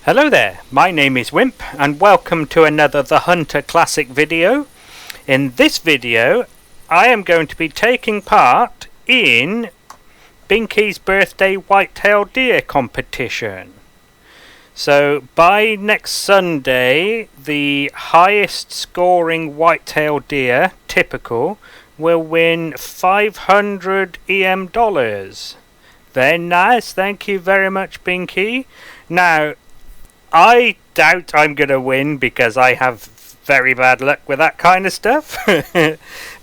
Hello there, my name is Wimp and welcome to another The Hunter Classic video. In this video I am going to be taking part in Binkie's birthday whitetail deer competition. So by next Sunday the highest scoring whitetail deer, typical, will win $500 EM. Very nice, thank you very much Binkie. Now I doubt I'm going to win because I have very bad luck with that kind of stuff.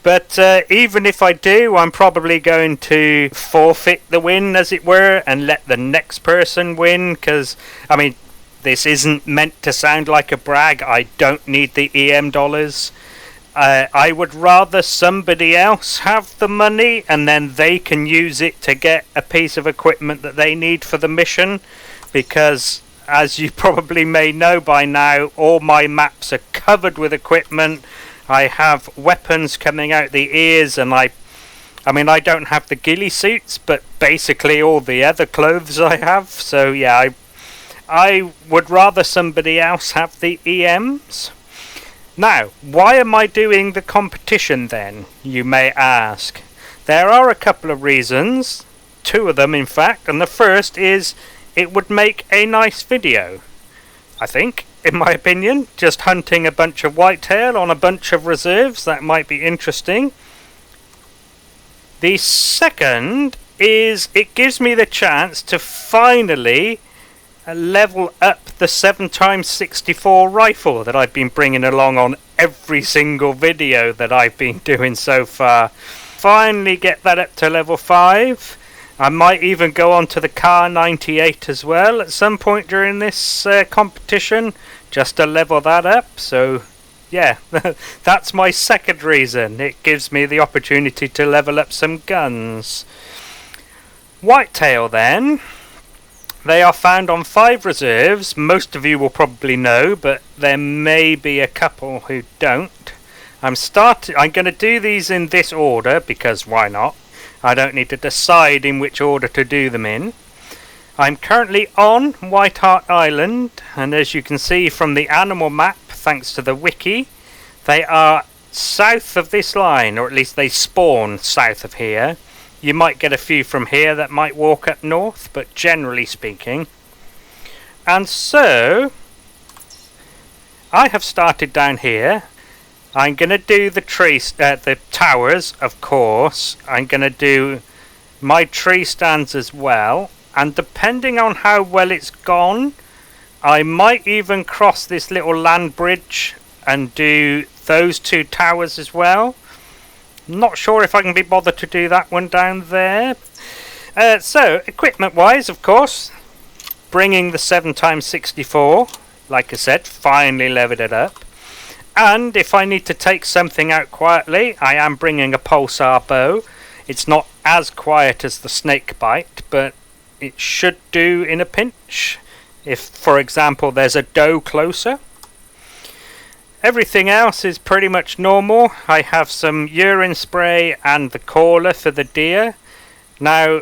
But even if I do, I'm probably going to forfeit the win, as it were, and let the next person win. Because, I mean, this isn't meant to sound like a brag. I don't need the EM dollars. I would rather somebody else have the money and then they can use it to get a piece of equipment that they need for the mission. Because as you probably may know by now, all my maps are covered with equipment. I have weapons coming out the ears, and I mean I don't have the ghillie suits, but basically all the other clothes I have. So yeah, I would rather somebody else have the EMs. Now, why am I doing the competition then, you may ask? There are a couple of reasons, two of them in fact, and the first is it would make a nice video, I think, in my opinion. Just hunting a bunch of whitetail on a bunch of reserves, that might be interesting. The second is it gives me the chance to finally level up the 7x64 rifle that I've been bringing along on every single video that I've been doing so far. Finally get that up to level 5. I might even go on to the Car 98 as well at some point during this competition, just to level that up. So yeah, that's my second reason. It gives me the opportunity to level up some guns. Whitetail then, they are found on 5 reserves. Most of you will probably know, but there may be a couple who don't. I'm going to do these in this order because why not? I don't need to decide in which order to do them in. I'm currently on Whitehart Island, and as you can see from the animal map, thanks to the wiki, they are south of this line, or at least they spawn south of here. You might get a few from here that might walk up north, but generally speaking. And so, I have started down here. I'm going to do the the towers, of course. I'm going to do my tree stands as well. And depending on how well it's gone, I might even cross this little land bridge and do those 2 towers as well. Not sure if I can be bothered to do that one down there. So, equipment-wise, of course, bringing the 7x64. Like I said, finally leveled it up. And if I need to take something out quietly, I am bringing a pulsar bow. It's not as quiet as the snake bite, but it should do in a pinch. If, for example, there's a doe closer. Everything else is pretty much normal. I have some urine spray and the caller for the deer. Now,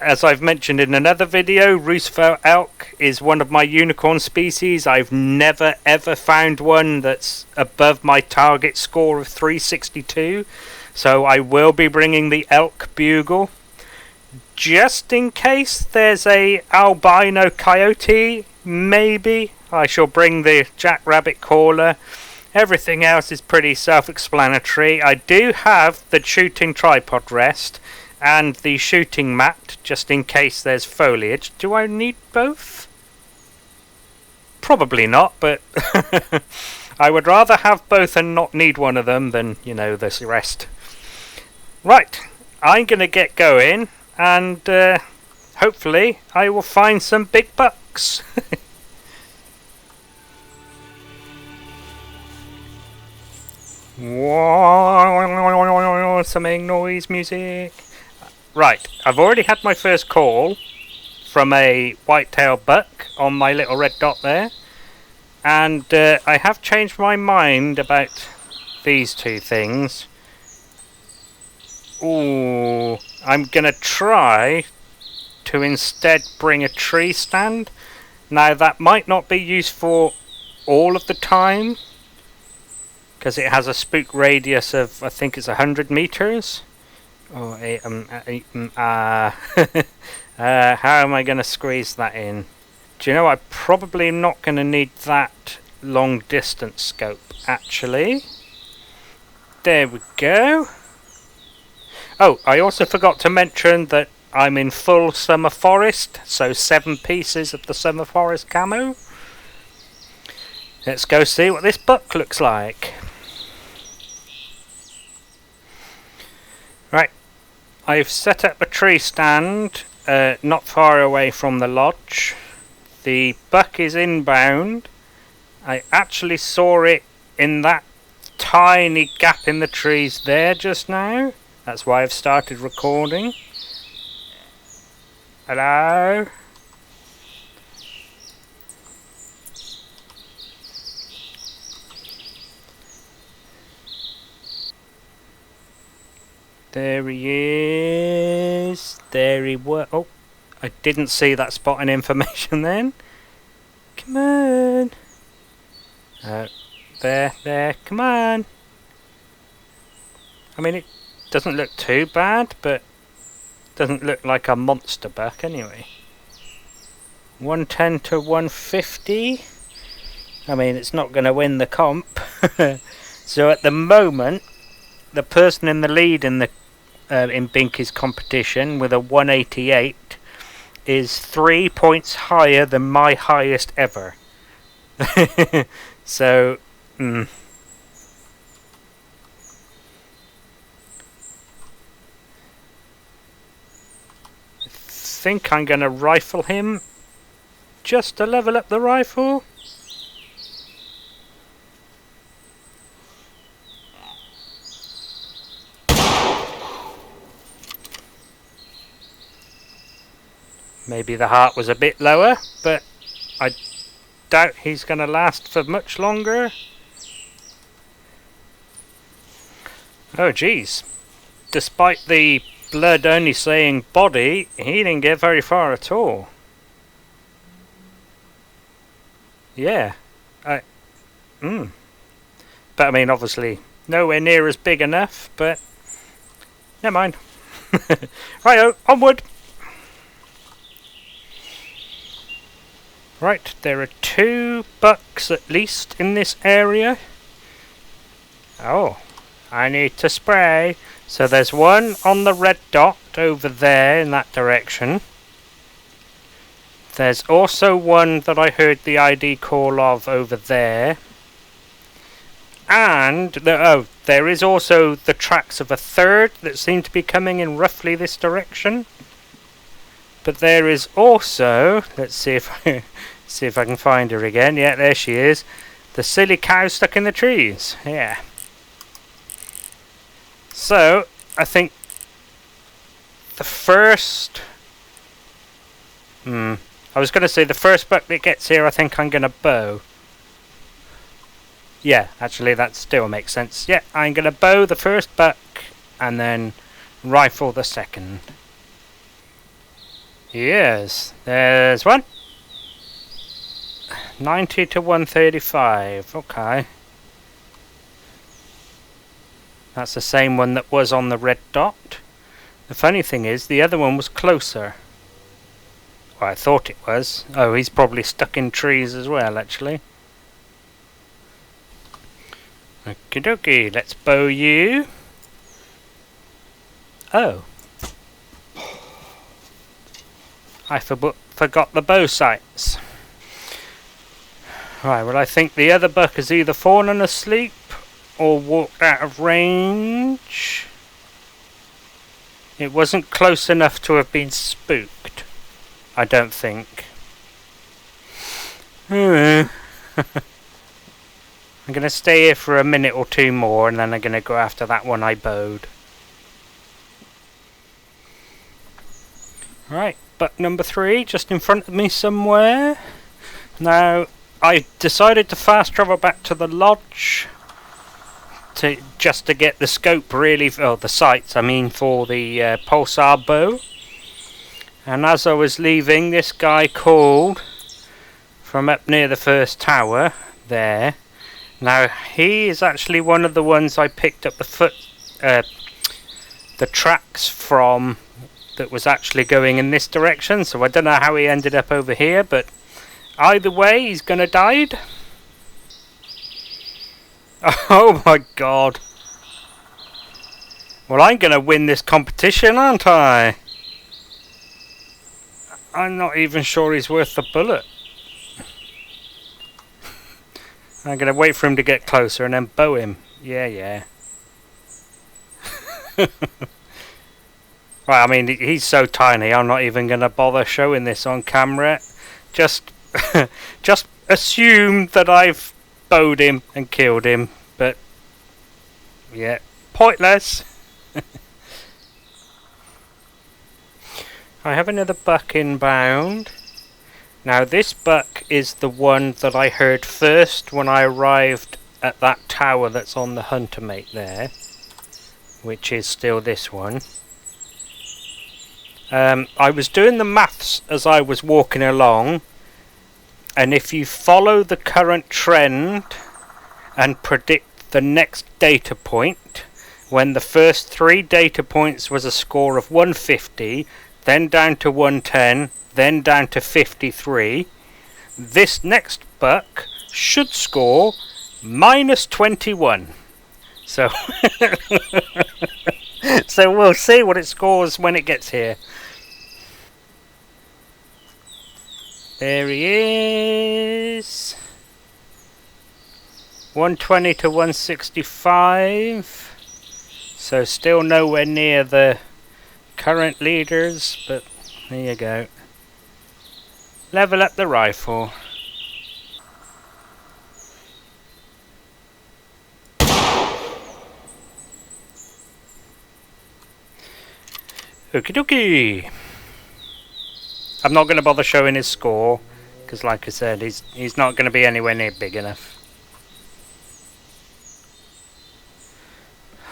as I've mentioned in another video, Roosevelt elk is one of my unicorn species. I've never ever found one that's above my target score of 362. So I will be bringing the elk bugle. Just in case there's a albino coyote, maybe I shall bring the jackrabbit caller. Everything else is pretty self-explanatory. I do have the shooting tripod rest and the shooting mat, just in case there's foliage. Do I need both? Probably not, but I would rather have both and not need one of them than, you know, the rest. Right, I'm going to get going, and hopefully I will find some big bucks. Some noise music. Right, I've already had my first call from a whitetail buck on my little red dot there, and I have changed my mind about these 2 things. Ooh, I'm gonna try to instead bring a tree stand. Now that might not be useful all of the time, because it has a spook radius of, I think it's 100 meters. Oh, how am I going to squeeze that in? Do you know, I'm probably not going to need that long distance scope, actually. There we go. Oh, I also forgot to mention that I'm in full summer forest, so 7 pieces of the summer forest camo. Let's go see what this buck looks like. Right, I've set up a tree stand not far away from the lodge. The buck is inbound. I actually saw it in that tiny gap in the trees there just now. That's why I've started recording. Hello? There he is. There he was. Oh, I didn't see that spotting information then. Come on. There, come on. I mean, it doesn't look too bad, but doesn't look like a monster buck anyway. 110 to 150. I mean, it's not going to win the comp. So at the moment, the person in the lead in the in Binkie's competition with a 188 is 3 points higher than my highest ever. So, I think I'm going to rifle him just to level up the rifle. Maybe the heart was a bit lower, but I doubt he's going to last for much longer. Oh geez, despite the blood only saying body, he didn't get very far at all. Yeah, But I mean, obviously nowhere near as big enough, but never mind. Righto, onward. Right, there are 2 bucks at least in this area. Oh, I need to spray. So there's one on the red dot over there in that direction. There's also one that I heard the ID call of over there. And, there is also the tracks of a third that seem to be coming in roughly this direction. But there is also, let's see if I can find her again. Yeah, there she is. The silly cow stuck in the trees. Yeah. So, I think the first... I was going to say the first buck that gets here, I think I'm going to bow. Yeah, actually that still makes sense. Yeah, I'm going to bow the first buck and then rifle the second. Yes, there's one. 90 to 135, okay. That's the same one that was on the red dot. The funny thing is, the other one was closer. Well, I thought it was. Oh, he's probably stuck in trees as well, actually. Okie dokie, let's bow you. Oh. I forgot the bow sights. Right, well I think the other buck has either fallen asleep or walked out of range. It wasn't close enough to have been spooked, I don't think. I'm going to stay here for a minute or 2 more and then I'm going to go after that one I bowed. Right, buck number 3 just in front of me somewhere. Now, I decided to fast travel back to the lodge just to get the scope really, or the sights I mean, for the pulsar bow. And as I was leaving, this guy called from up near the first tower there. Now he is actually one of the ones I picked up the tracks from that was actually going in this direction, so I don't know how he ended up over here, but either way he's gonna died. Oh my god. Well, I'm gonna win this competition, aren't I? I'm not even sure he's worth the bullet. I'm gonna wait for him to get closer and then bow him. Yeah. Right, I mean, he's so tiny, I'm not even gonna bother showing this on camera. Just just assume that I've bowed him and killed him, but yeah, pointless. I have another buck inbound. Now this buck is the one that I heard first when I arrived at that tower that's on the hunter mate there, which is still this one. I was doing the maths as I was walking along, and if you follow the current trend and predict the next data point, when the first 3 data points was a score of 150, then down to 110, then down to 53, this next buck should score -21. So so we'll see what it scores when it gets here. There he is. 120 to 165. So still nowhere near the current leaders, but there you go. Level up the rifle. Okie dokie. I'm not going to bother showing his score, because like I said, he's not going to be anywhere near big enough.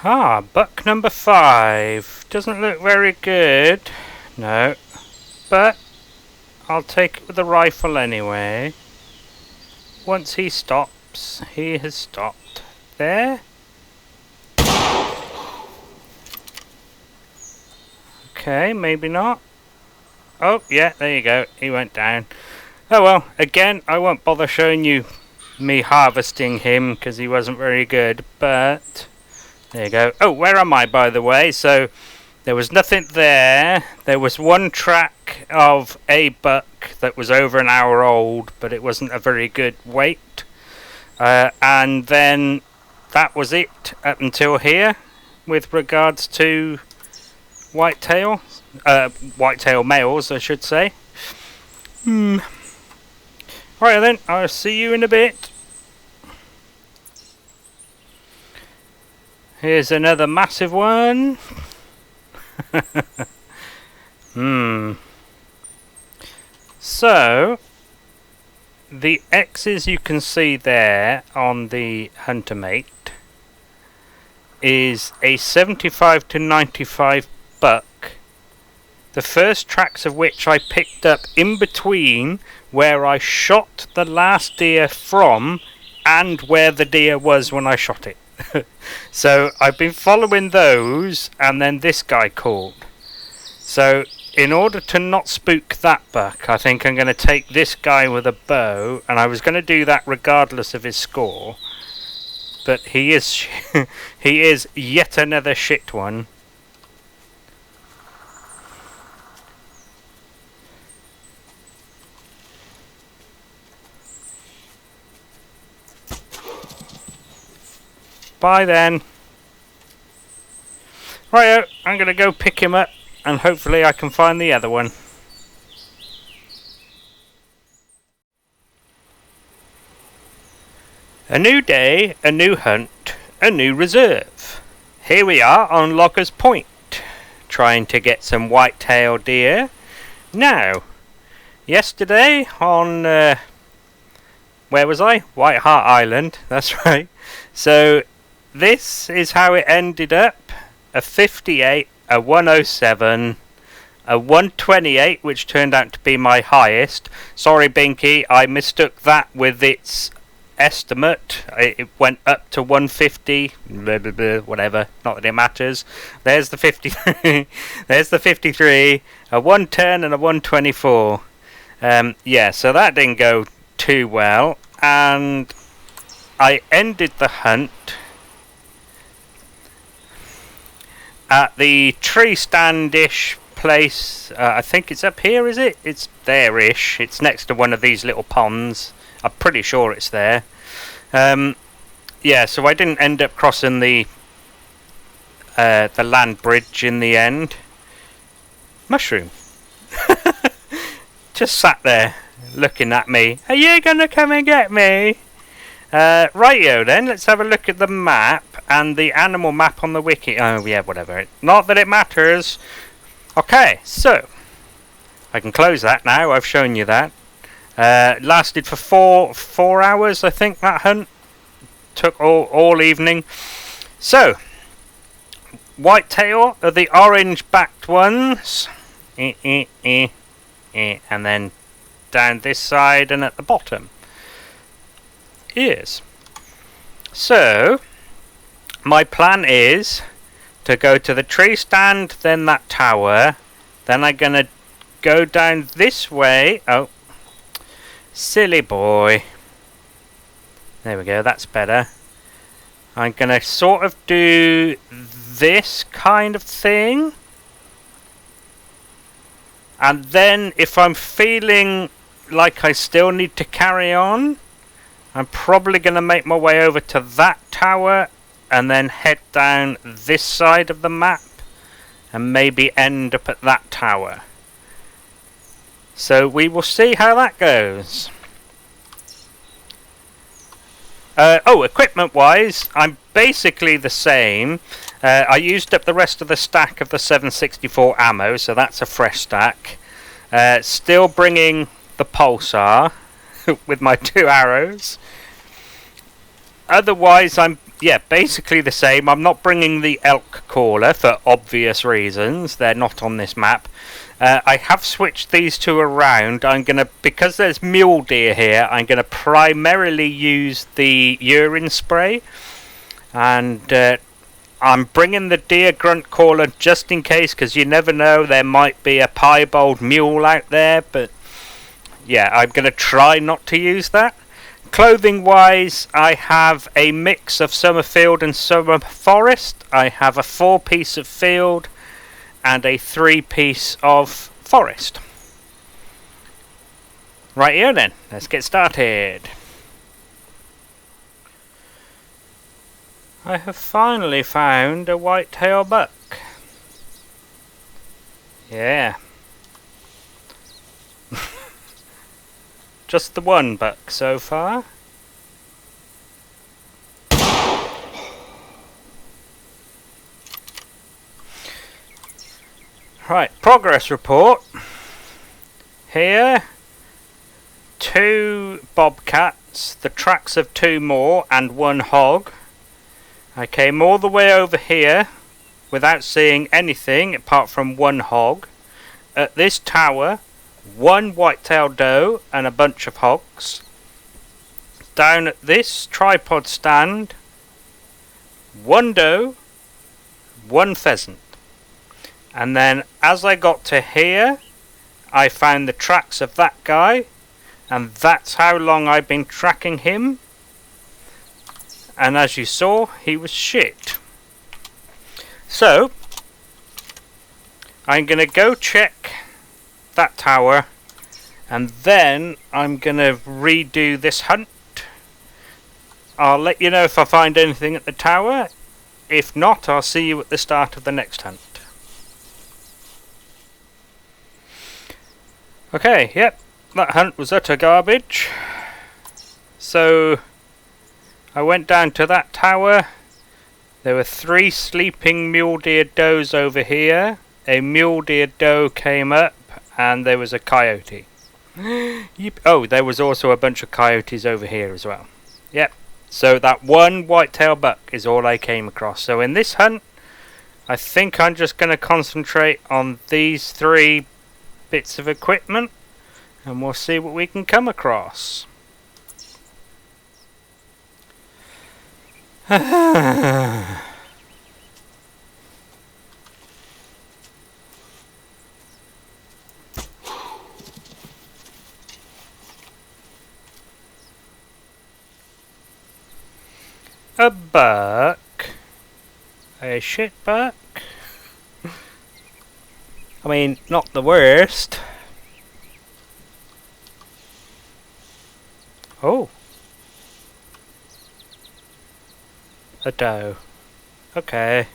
Buck number 5. Doesn't look very good. No. But I'll take it with the rifle anyway. Once he stops, he has stopped. There. Okay, maybe not. Oh, yeah, there you go. He went down. Oh well, again, I won't bother showing you me harvesting him because he wasn't very good, but there you go. Oh, where am I, by the way? So there was nothing there. There was one track of a buck that was over an hour old, but it wasn't a very good weight. And then that was it up until here with regards to whitetail. Whitetail males, I should say. Right then, I'll see you in a bit. Here's another massive one. So, the X's you can see there on the hunter mate is a 75 to 95 buck. The first tracks of which I picked up in between where I shot the last deer from and where the deer was when I shot it. So I've been following those, and then this guy called. So in order to not spook that buck, I think I'm going to take this guy with a bow, and I was going to do that regardless of his score. But he is he is yet another shit one. Bye then. Righto, I'm going to go pick him up and hopefully I can find the other one. A new day, a new hunt, a new reserve. Here we are on Loggers Point, trying to get some whitetail deer. Now, yesterday on, where was I? Whitehart Island, that's right. So, this is how it ended up. A 58, a 107, a 128, which turned out to be my highest. Sorry, Binkie, I mistook that with its estimate. It went up to 150, blah, blah, blah, whatever, not that it matters. There's the 53, there's the 53, a 110 and a 124. Yeah, so that didn't go too well, and I ended the hunt at the tree stand-ish place. I think it's up here, is it? It's there-ish. It's next to one of these little ponds. I'm pretty sure it's there. Yeah, so I didn't end up crossing the land bridge in the end. Mushroom. Just sat there looking at me. Are you gonna come and get me? Rightio then, let's have a look at the map and the animal map on the wiki. Oh yeah, whatever. Not that it matters. Okay, so I can close that now. I've shown you that. Lasted for four hours, I think, that hunt. Took all evening. So, whitetail are the orange-backed ones. And then down this side and at the bottom. Yes. So, my plan is to go to the tree stand, then that tower. Then I'm going to go down this way. Oh. Silly boy. There we go, that's better. I'm going to sort of do this kind of thing. And then if I'm feeling like I still need to carry on, I'm probably going to make my way over to that tower and then head down this side of the map and maybe end up at that tower. So we will see how that goes. Equipment wise, I'm basically the same. I used up the rest of the stack of the 764 ammo, so that's a fresh stack. Still bringing the pulsar with my 2 arrows. Otherwise, I'm basically the same. I'm not bringing the elk caller for obvious reasons. They're not on this map. I have switched these two around. Because there's mule deer here, I'm gonna primarily use the urine spray, and I'm bringing the deer grunt caller just in case, because you never know, there might be a piebald mule out there. But yeah, I'm gonna try not to use that. Clothing wise, I have a mix of summer field and summer forest. I have a 4-piece of field and a 3-piece of forest. Right here then, let's get started. I have finally found a whitetail buck. Yeah. Just the one buck so far. Right, progress report. Here, 2 bobcats, the tracks of 2 more, and 1 hog. I came all the way over here without seeing anything apart from 1 hog. At this tower, 1 whitetail doe and a bunch of hogs. Down at this tripod stand, 1 doe, 1 pheasant. And then as I got to here, I found the tracks of that guy, and that's how long I've been tracking him. And as you saw, he was shit. So I'm gonna go check that tower, and then I'm gonna redo this hunt. I'll let you know if I find anything at the tower. If not, I'll see you at the start of the next hunt. Okay, yep, that hunt was utter garbage. So I went down to that tower. There were 3 sleeping mule deer does over here. A mule deer doe came up, and there was a coyote. Yep. Oh, there was also a bunch of coyotes over here as well. Yep. So that 1 whitetail buck is all I came across. So in this hunt, I think I'm just going to concentrate on these 3 bits of equipment, and we'll see what we can come across. A buck. A shit buck. I mean, not the worst. Oh. A doe. Okay.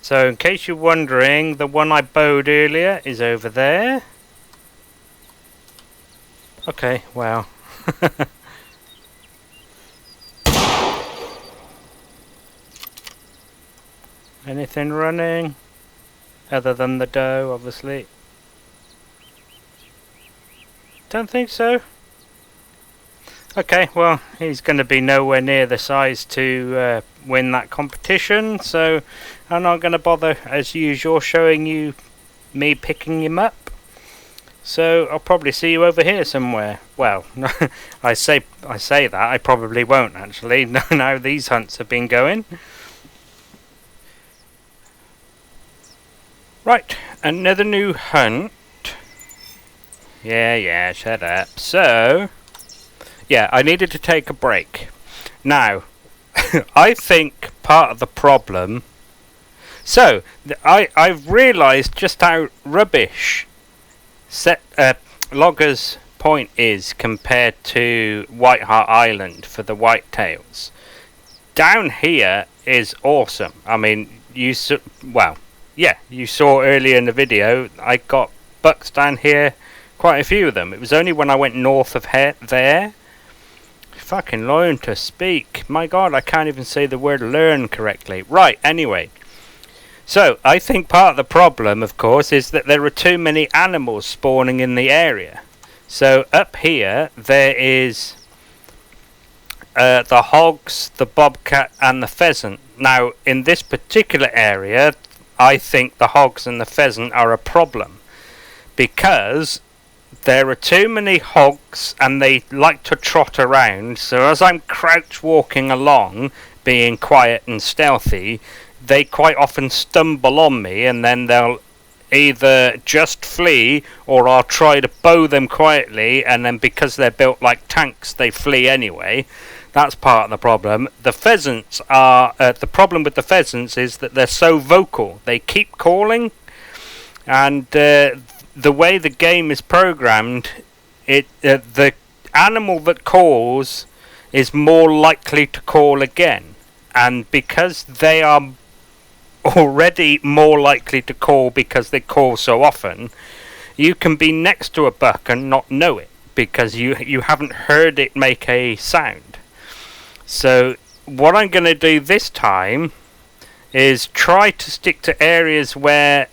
So, in case you're wondering, the one I bowed earlier is over there. Okay, well. Anything running? Other than the doe, obviously. Don't think so. Okay, well, he's going to be nowhere near the size to win that competition, so I'm not going to bother, as usual, showing you me picking him up. So I'll probably see you over here somewhere. Well, I say that, I probably won't actually. Now these hunts have been going. Right, another new hunt. Yeah, shut up. So, yeah, I needed to take a break. Now, I think part of the problem... So, I've realised just how rubbish Logger's Point is compared to Whitehart Island for the whitetails. Down here is awesome. I mean, you saw earlier in the video, I got bucks down here, quite a few of them. It was only when I went north of there. Fucking learn to speak. My god, I can't even say the word learn correctly. Right, anyway. So, I think part of the problem, of course, is that there are too many animals spawning in the area. So, up here, there is the hogs, the bobcat, and the pheasant. Now, in this particular area, I think the hogs and the pheasant are a problem. Because there are too many hogs and they like to trot around, so as I'm crouch walking along, being quiet and stealthy, they quite often stumble on me, and then they'll either just flee or I'll try to bow them quietly, and then because they're built like tanks they flee anyway. That's part of the problem. The pheasants are the problem with the pheasants is that they're so vocal. They keep calling, and the way the game is programmed, the animal that calls is more likely to call again, and because they are already more likely to call because they call so often, you can be next to a buck and not know it because you haven't heard it make a sound. So what I'm going to do this time is try to stick to areas where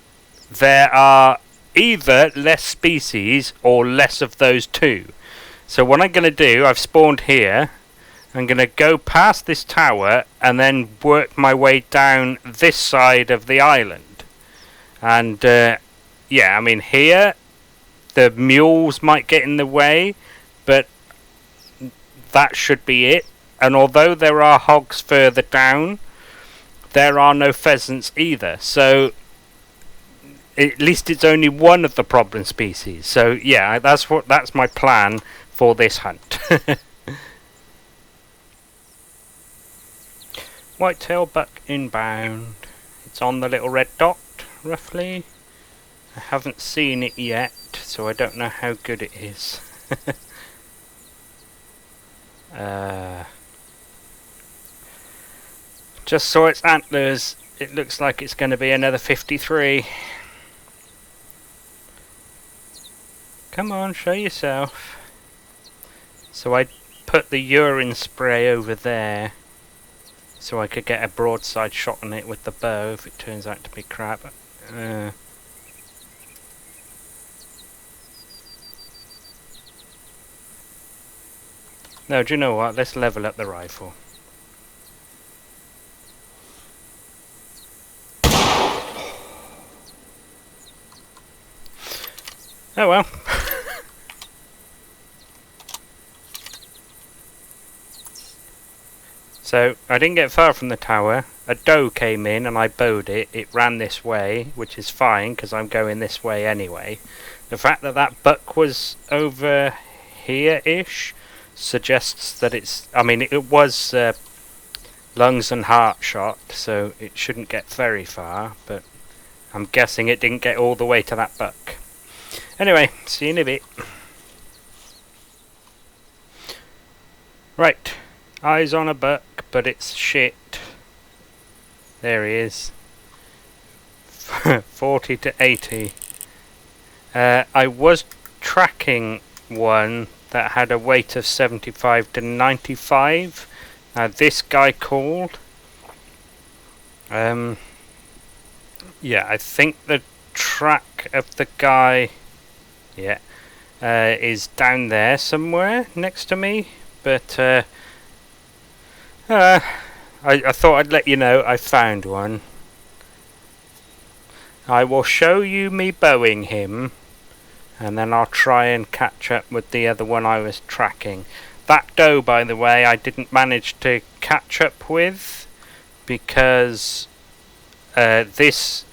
there are either less species or less of those two. So what I'm going to do, I've spawned here, I'm going to go past this tower and then work my way down this side of the island. And yeah, I mean here the mules might get in the way, but that should be it. And although there are hogs further down, there are no pheasants either. So at least it's only one of the problem species. So yeah, that's my plan for this hunt. Whitetail buck inbound. It's on the little red dot, roughly. I haven't seen it yet, so I don't know how good it is. Just saw its antlers. It looks like it's going to be another 53. Come on, show yourself. So I put the urine spray over there, so I could get a broadside shot on it with the bow if it turns out to be crap. No, do you know what? Let's level up the rifle. Oh well. So I didn't get far from the tower. A doe came in and I bowed it. It ran this way, which is fine because I'm going this way anyway. The fact that that buck was over here-ish suggests that it's... I mean, it was lungs and heart shot, so it shouldn't get very far, but I'm guessing it didn't get all the way to that buck. Anyway, see you in a bit. Right, eyes on a buck, but it's shit. There he is. 40 to 80. I was tracking one that had a weight of 75 to 95. Now this guy called. Yeah, I think the track of the guy, yeah, is down there somewhere next to me. But I thought I'd let you know I found one. I will show you me bowing him, and then I'll try and catch up with the other one I was tracking. That doe, by the way, I didn't manage to catch up with because this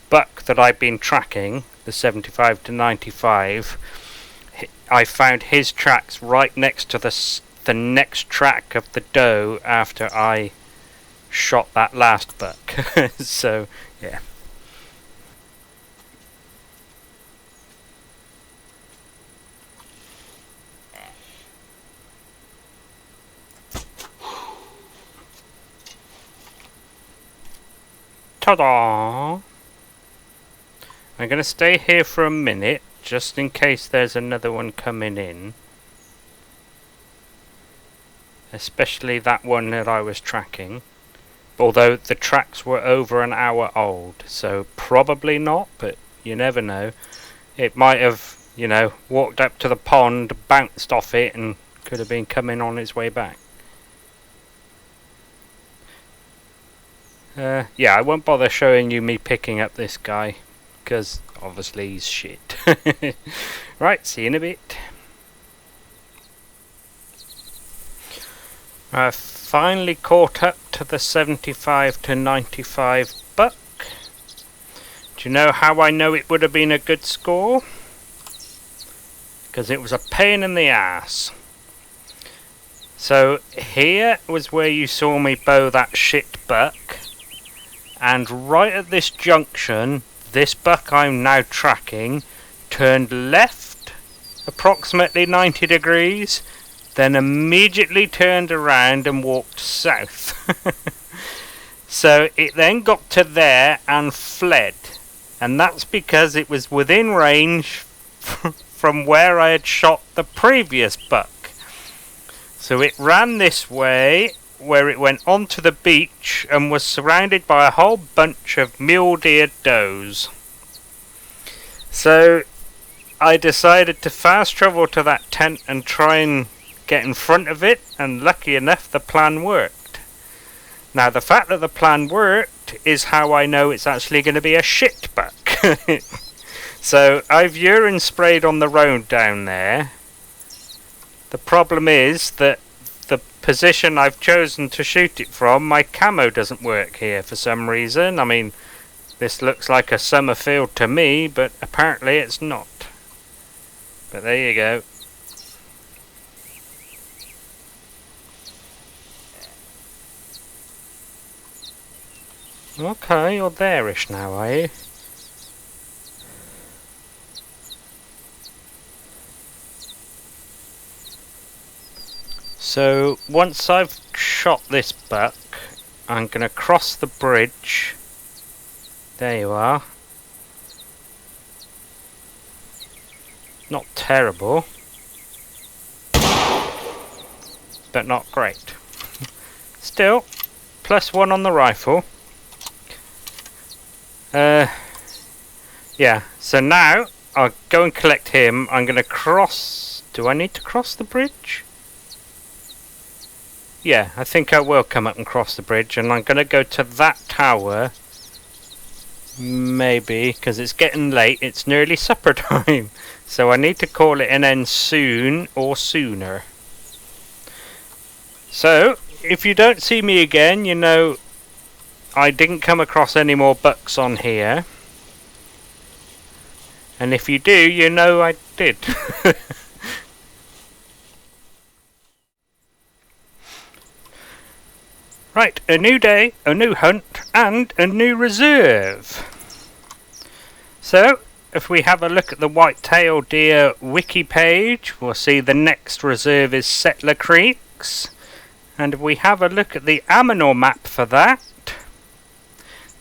buck that I've been tracking, the 75 to 95, I found his tracks right next to the next track of the doe after I shot that last buck. So, yeah. Ta-da! I'm going to stay here for a minute, just in case there's another one coming in. Especially that one that I was tracking. Although the tracks were over an hour old, so probably not, but you never know. It might have, you know, walked up to the pond, bounced off it, and could have been coming on its way back. Yeah, I won't bother showing you me picking up this guy, because obviously he's shit. Right, see you in a bit. I've finally caught up to the 75 to 95 buck. Do you know how I know it would have been a good score? Because it was a pain in the ass. So here was where you saw me bow that shit buck. And right at this junction, this buck I'm now tracking turned left approximately 90 degrees, then immediately turned around and walked south. So it then got to there and fled, and that's because it was within range from where I had shot the previous buck. So it ran this way, where it went onto the beach and was surrounded by a whole bunch of mule-deer does. So I decided to fast travel to that tent and try and get in front of it, and lucky enough the plan worked. Now the fact that the plan worked is how I know it's actually going to be a shit buck. So I've urine sprayed on the road down there. The problem is that the position I've chosen to shoot it from, my camo doesn't work here for some reason. I mean, this looks like a summer field to me, but apparently it's not. But there you go. Okay, you're there-ish now, are you? So, once I've shot this buck, I'm going to cross the bridge. There you are. Not terrible, but not great. Still, +1 on the rifle. Yeah, so now I'll go and collect him. I'm going to cross... Do I need to cross the bridge? Yeah, I think I will come up and cross the bridge, and I'm going to go to that tower Maybe, because it's getting late, it's nearly supper time. So I need to call it an end soon or sooner. So, if you don't see me again, you know I didn't come across any more bucks on here. And if you do, you know I did. Right, a new day, a new hunt, and a new reserve. So, if we have a look at the Whitetail Deer wiki page, we'll see the next reserve is Settler Creeks. And if we have a look at the Aminor map for that,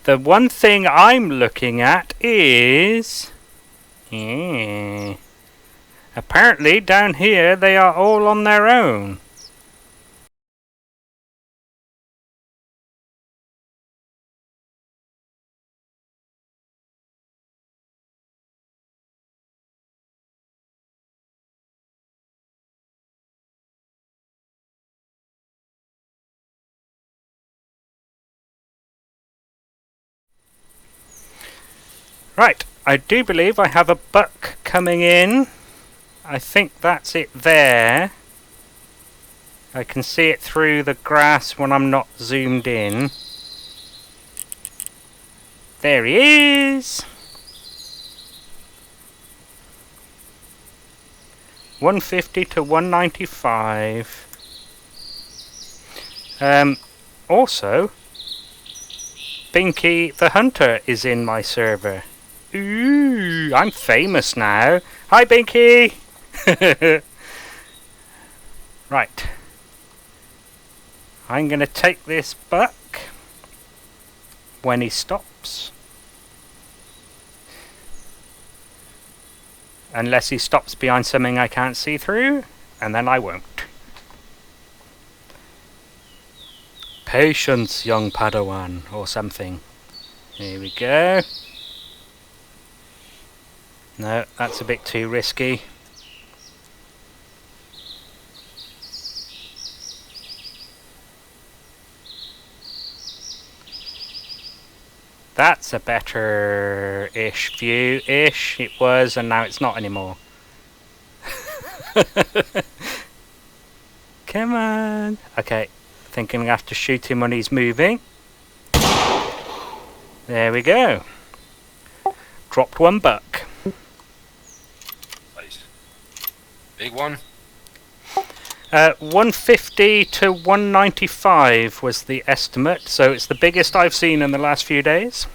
the one thing I'm looking at is... apparently down here they are all on their own. Right, I do believe I have a buck coming in. I think that's it there. I can see it through the grass when I'm not zoomed in. There he is! 150 to 195. Also, Binkie the Hunter is in my server. Ooh, I'm famous now. Hi, Binkie! Right. I'm going to take this buck when he stops. Unless he stops behind something I can't see through, and then I won't. Patience, young Padawan, or something. Here we go. No, that's a bit too risky. That's a better-ish view-ish. It was, and now it's not anymore. Come on. Okay, I think I'm going to have to shoot him when he's moving. There we go. Dropped one buck. Nice. Big one? 150 to 195 was the estimate, so it's the biggest I've seen in the last few days.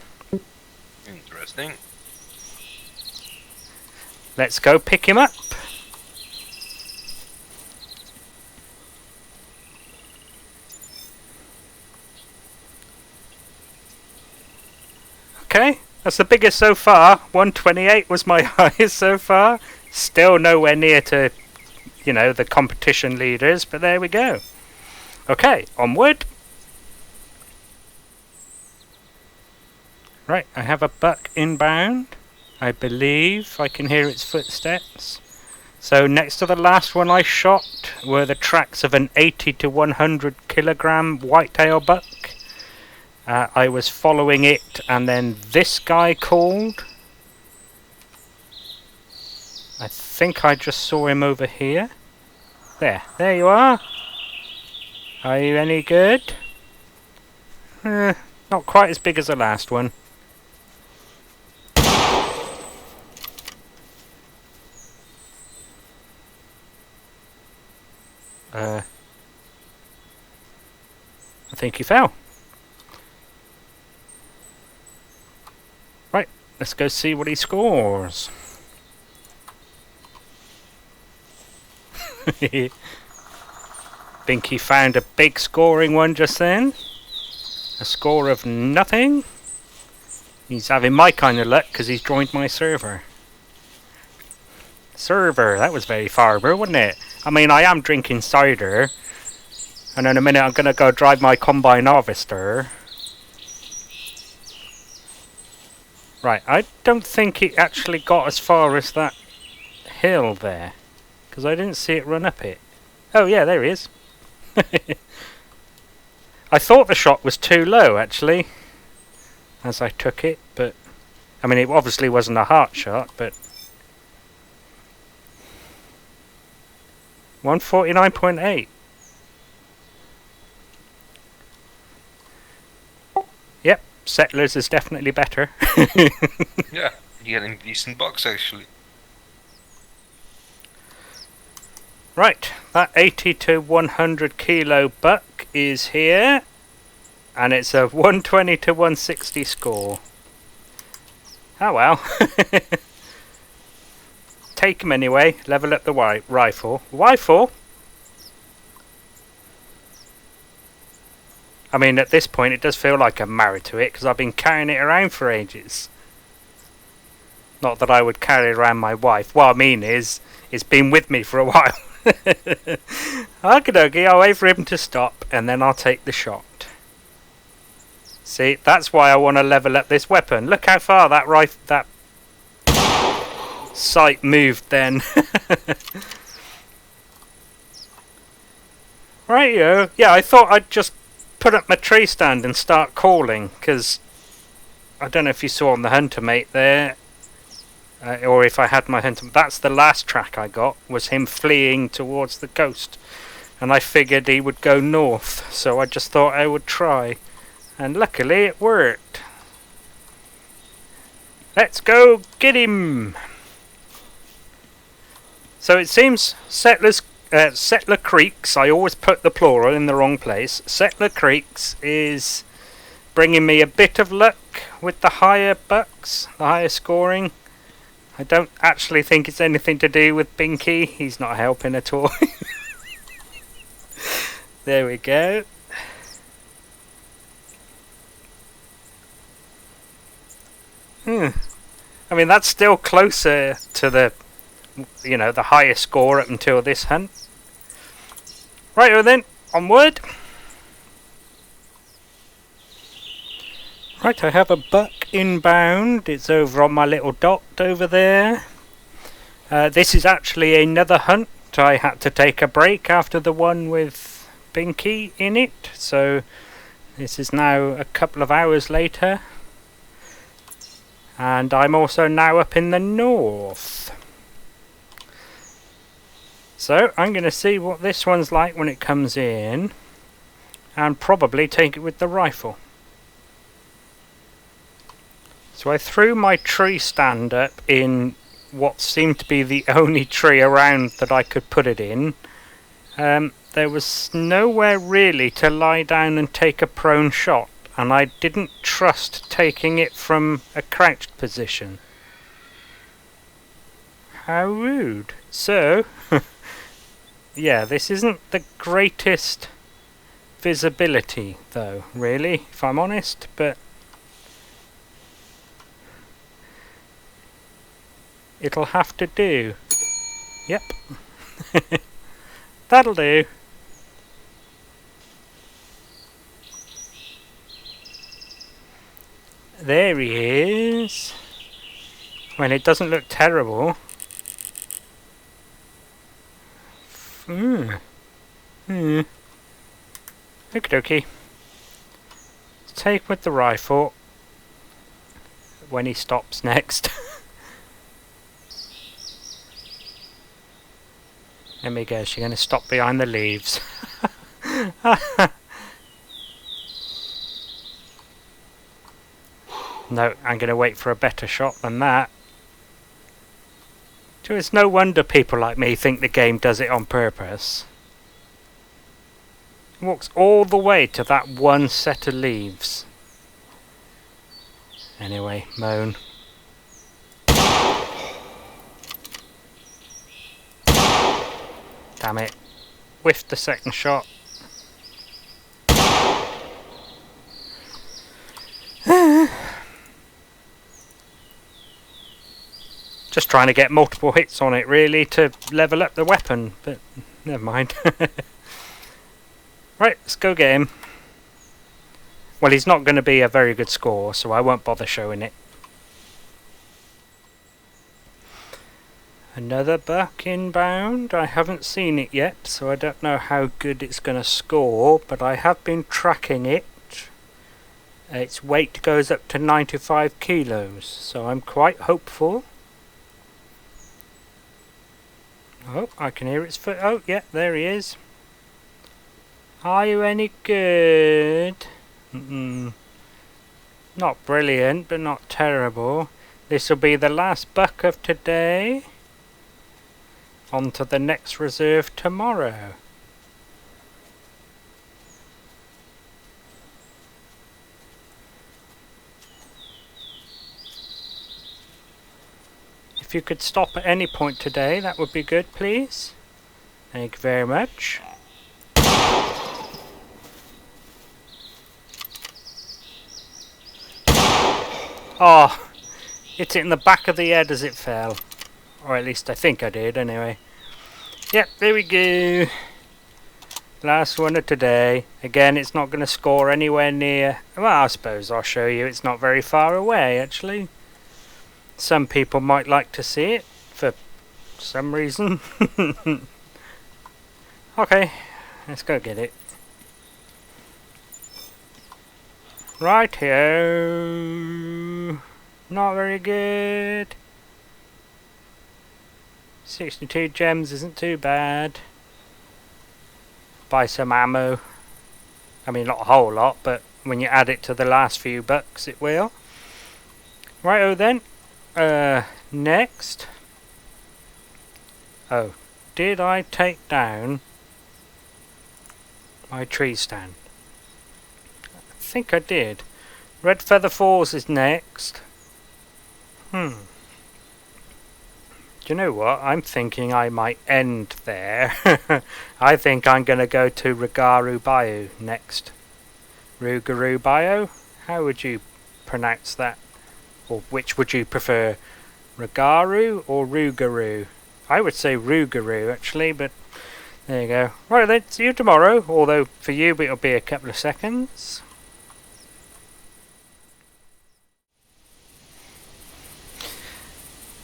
Interesting. Let's go pick him up. Okay, that's the biggest so far. 128 was my highest so far. Still nowhere near to, you know, the competition leaders, but there we go. Okay, onward. Right, I have a buck inbound. I believe I can hear its footsteps. So next to the last one I shot were the tracks of an 80 to 100 kilogram whitetail buck. I was following it, and then this guy called. I think I just saw him over here. There you are. Are you any good? Not quite as big as the last one. I think he fell. Right, let's go see what he scores. Binkie found a big scoring one just then. A score of nothing. He's having my kind of luck because he's joined my server. That was very farber, wasn't it? I mean, I am drinking cider. And in a minute I'm going to go drive my combine harvester. Right, I don't think it actually got as far as that hill there. Because I didn't see it run up it. Oh yeah, there he is. I thought the shot was too low actually, as I took it, but I mean, it obviously wasn't a heart shot, but 149.8. Yep, Settlers is definitely better. Yeah, you're getting decent bucks actually. Right, that 80 to 100 kilo buck is here, and it's a 120 to 160 score. Oh well. Take him anyway, level up the rifle. Rifle? I mean, at this point it does feel like I'm married to it, because I've been carrying it around for ages. Not that I would carry around my wife. What I mean is, it's been with me for a while. Okie dokie, I'll wait for him to stop, and then I'll take the shot. See, that's why I want to level up this weapon. Look how far that sight moved then. Rightio. Yeah, I thought I'd just put up my tree stand and start calling, because I don't know if you saw on the Hunter mate there, or if I had my Hunter. That's the last track I got, was him fleeing towards the coast, and I figured he would go north, so I just thought I would try, and luckily it worked. Let's go get him. So it seems Settler Creeks, I always put the plural in the wrong place. Settler Creeks is bringing me a bit of luck with the higher bucks, the higher scoring. I don't actually think it's anything to do with Binkie. He's not helping at all. There we go. I mean, that's still closer to the, you know, the highest score up until this hunt. Right then, onward. Right, I have a buck inbound. It's over on my little dot over there. This is actually another hunt. I had to take a break after the one with Binkie in it, so this is now a couple of hours later. And I'm also now up in the north. So I'm going to see what this one's like when it comes in, and probably take it with the rifle. So I threw my tree stand up in what seemed to be the only tree around that I could put it in. There was nowhere really to lie down and take a prone shot, and I didn't trust taking it from a crouched position. How rude. So, yeah, this isn't the greatest visibility though, really, if I'm honest, but it'll have to do. Yep. That'll do. There he is. Well, it doesn't look terrible. Okie dokie. Take with the rifle when he stops next. There we go, she's going to stop behind the leaves. No, I'm going to wait for a better shot than that. So it's no wonder people like me think the game does it on purpose. It walks all the way to that one set of leaves. Anyway, moan. Damn it. Whiffed the second shot. Just trying to get multiple hits on it really to level up the weapon, but never mind. Right, let's go get him. Well, he's not going to be a very good score, so I won't bother showing it. Another buck inbound. I haven't seen it yet, so I don't know how good it's going to score, but I have been tracking it. Its weight goes up to 95 kilos, so I'm quite hopeful. Oh, I can hear its foot. Oh, yeah, there he is. Are you any good? Not brilliant, but not terrible. This will be the last buck of today. On to the next reserve tomorrow. If you could stop at any point today, that would be good, please. Thank you very much. Oh, hit it in the back of the head as it fell. Or at least I think I did, anyway. Yep, there we go. Last one of today. Again, it's not going to score anywhere near... Well, I suppose I'll show you. It's not very far away, actually. Some people might like to see it for some reason. Okay, let's go get it. Right-ho. Not very good. 62 gems isn't too bad. Buy some ammo. I mean, not a whole lot, but when you add it to the last few bucks, it will. Righto then. Next. Oh, did I take down my tree stand? I think I did. Redfeather Falls is next. Do you know what? I'm thinking I might end there. I think I'm going to go to Rougarou Bayou next. Rougarou Bayou? How would you pronounce that? Or which would you prefer? Rougarou or Rougarou? I would say Rougarou actually, but there you go. Right then, see you tomorrow. Although for you it'll be a couple of seconds.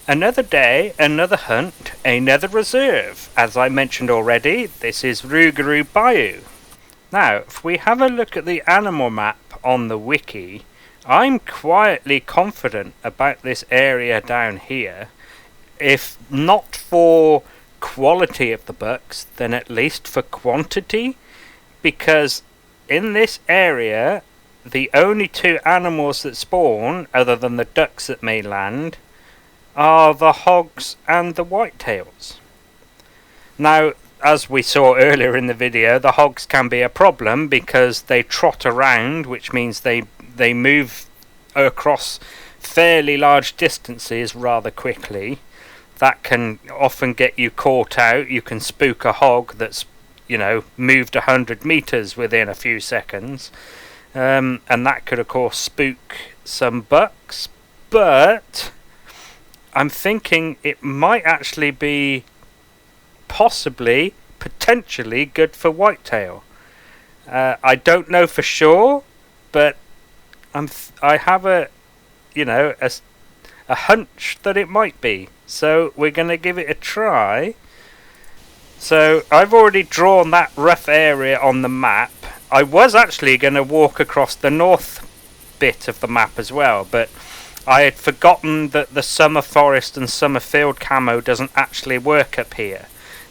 Another day, another hunt, another reserve. As I mentioned already, this is Rougarou Bayou. Now, if we have a look at the animal map on the wiki, I'm quietly confident about this area down here. If not for quality of the bucks, then at least for quantity. Because in this area, the only two animals that spawn, other than the ducks that may land, are the hogs and the whitetails. Now, as we saw earlier in the video, the hogs can be a problem because they trot around, which means they move across fairly large distances rather quickly. That can often get you caught out. You can spook a hog that's, you know, moved 100 meters within a few seconds. And that could, of course, spook some bucks. But I'm thinking it might actually be possibly, potentially good for whitetail. I don't know for sure, but I have a hunch that it might be. So we're going to give it a try. So I've already drawn that rough area on the map. I was actually going to walk across the north bit of the map as well, but I had forgotten that the summer forest and summer field camo doesn't actually work up here.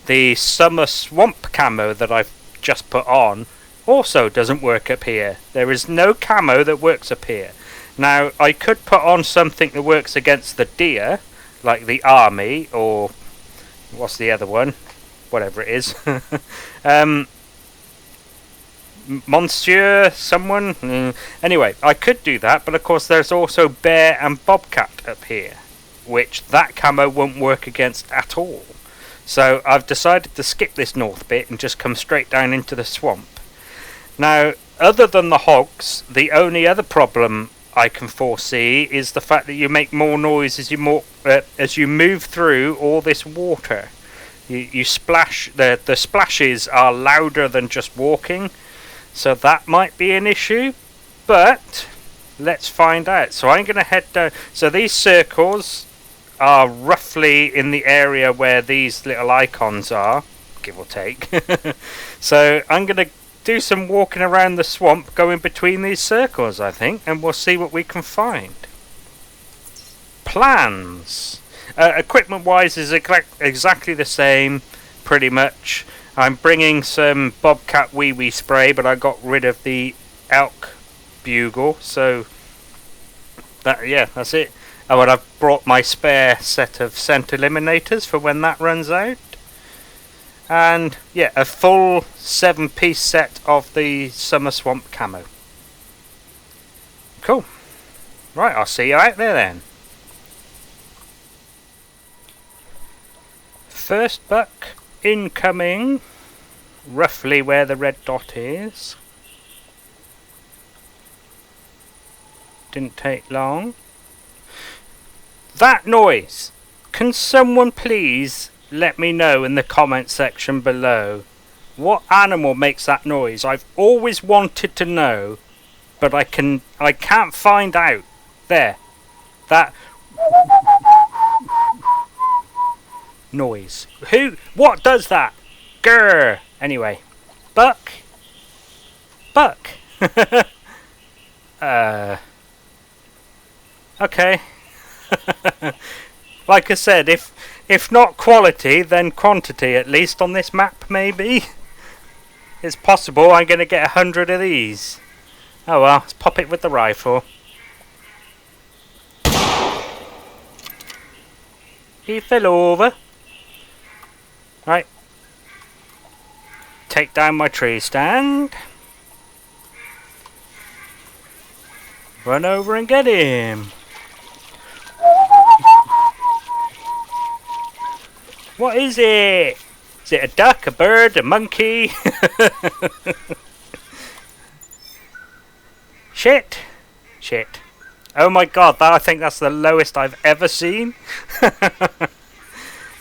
The summer swamp camo that I've just put on also doesn't work up here. There is no camo that works up here. Now, I could put on something that works against the deer, like the army, or what's the other one? Whatever it is. Monsieur someone? Anyway, I could do that, but of course there's also bear and bobcat up here, which that camo won't work against at all. So I've decided to skip this north bit and just come straight down into the swamp. Now, other than the hogs, the only other problem I can foresee is the fact that you make more noise as you move through all this water. You splash. The splashes are louder than just walking, so that might be an issue. But let's find out. So I'm going to head down. So these circles are roughly in the area where these little icons are, give or take. So I'm going to do some walking around the swamp, going between these circles, I think, and we'll see what we can find. Plans. Equipment-wise is exactly the same, pretty much. I'm bringing some Bobcat Wee Wee spray, but I got rid of the elk bugle, so that's it. Oh, and I've brought my spare set of scent eliminators for when that runs out. And yeah, a full 7-piece set of the Summer Swamp camo. Cool. Right, I'll see you out there then. First buck incoming, roughly where the red dot is. Didn't take long. That noise! Can someone please let me know in the comment section below what animal makes that noise? I've always wanted to know, but I can't find out. There. That noise. What does that? Grr. Anyway. Buck. Okay. Like I said, if not quality, then quantity, at least on this map, maybe. It's possible I'm going to get 100 of these. Oh well, let's pop it with the rifle. He fell over. Right. Take down my tree stand. Run over and get him. What is it? Is it a duck, a bird, a monkey? Shit. Oh my god, I think that's the lowest I've ever seen.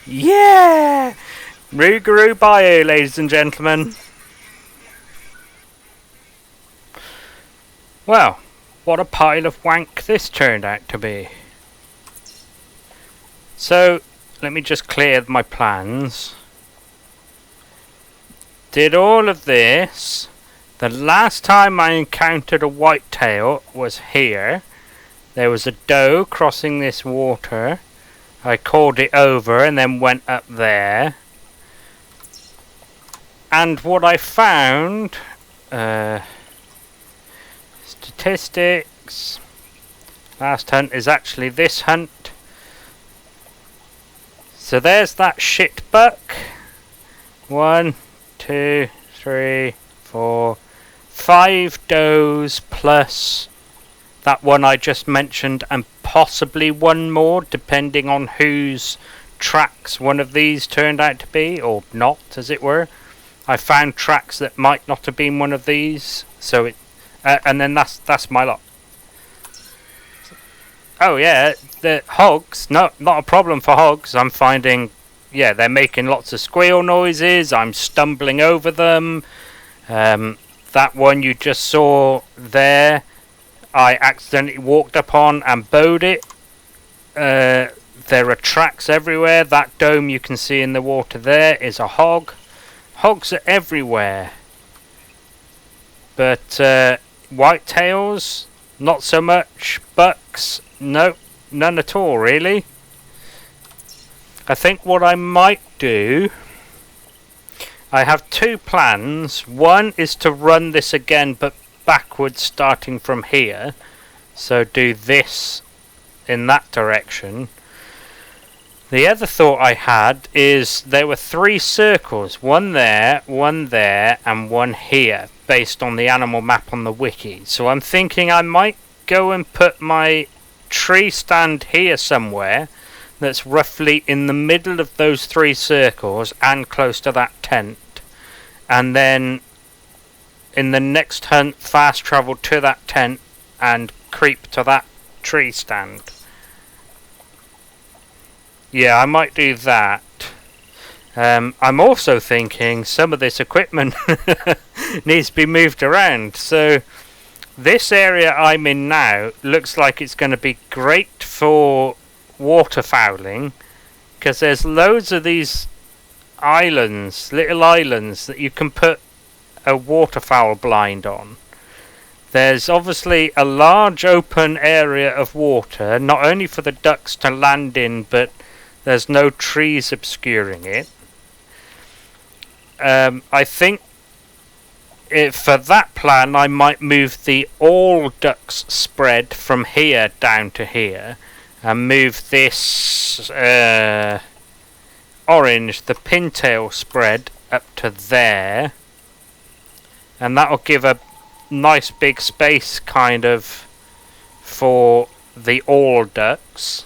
Yeah! Rougarou Bayou, ladies and gentlemen. Well, what a pile of wank this turned out to be. So, let me just clear my plans. Did all of this. The last time I encountered a whitetail was here. There was a doe crossing this water. I called it over and then went up there. And what I found... statistics. Last hunt is actually this hunt. So there's that shit buck. 1, 2, 3, 4, 5 does plus that one I just mentioned, and possibly one more, depending on whose tracks one of these turned out to be, or not, as it were. I found tracks that might not have been one of these, so it, and then that's my lot. Oh yeah, the hogs, not a problem for hogs. I'm finding, yeah, they're making lots of squeal noises. I'm stumbling over them. That one you just saw there, I accidentally walked up on and bowed it. There are tracks everywhere. That dome you can see in the water there is a hog. Hogs are everywhere. But whitetails, not so much. Bucks, nope, none at all really. I think what I might do, I have two plans. One is to run this again but backwards starting from here. So do this in that direction. The other thought I had is there were 3 circles, one there, and one here, based on the animal map on the wiki. So I'm thinking I might go and put my tree stand here somewhere that's roughly in the middle of those 3 circles and close to that tent. And then in the next hunt fast travel to that tent and creep to that tree stand. Yeah, I might do that. I'm also thinking some of this equipment needs to be moved around. So this area I'm in now looks like it's going to be great for waterfowling, because there's loads of these islands, little islands that you can put a waterfowl blind on. There's obviously a large open area of water, not only for the ducks to land in, but there's no trees obscuring it. I think for that plan I might move the all ducks spread from here down to here, and move this orange, the pintail spread, up to there, and that'll give a nice big space kind of for the all ducks.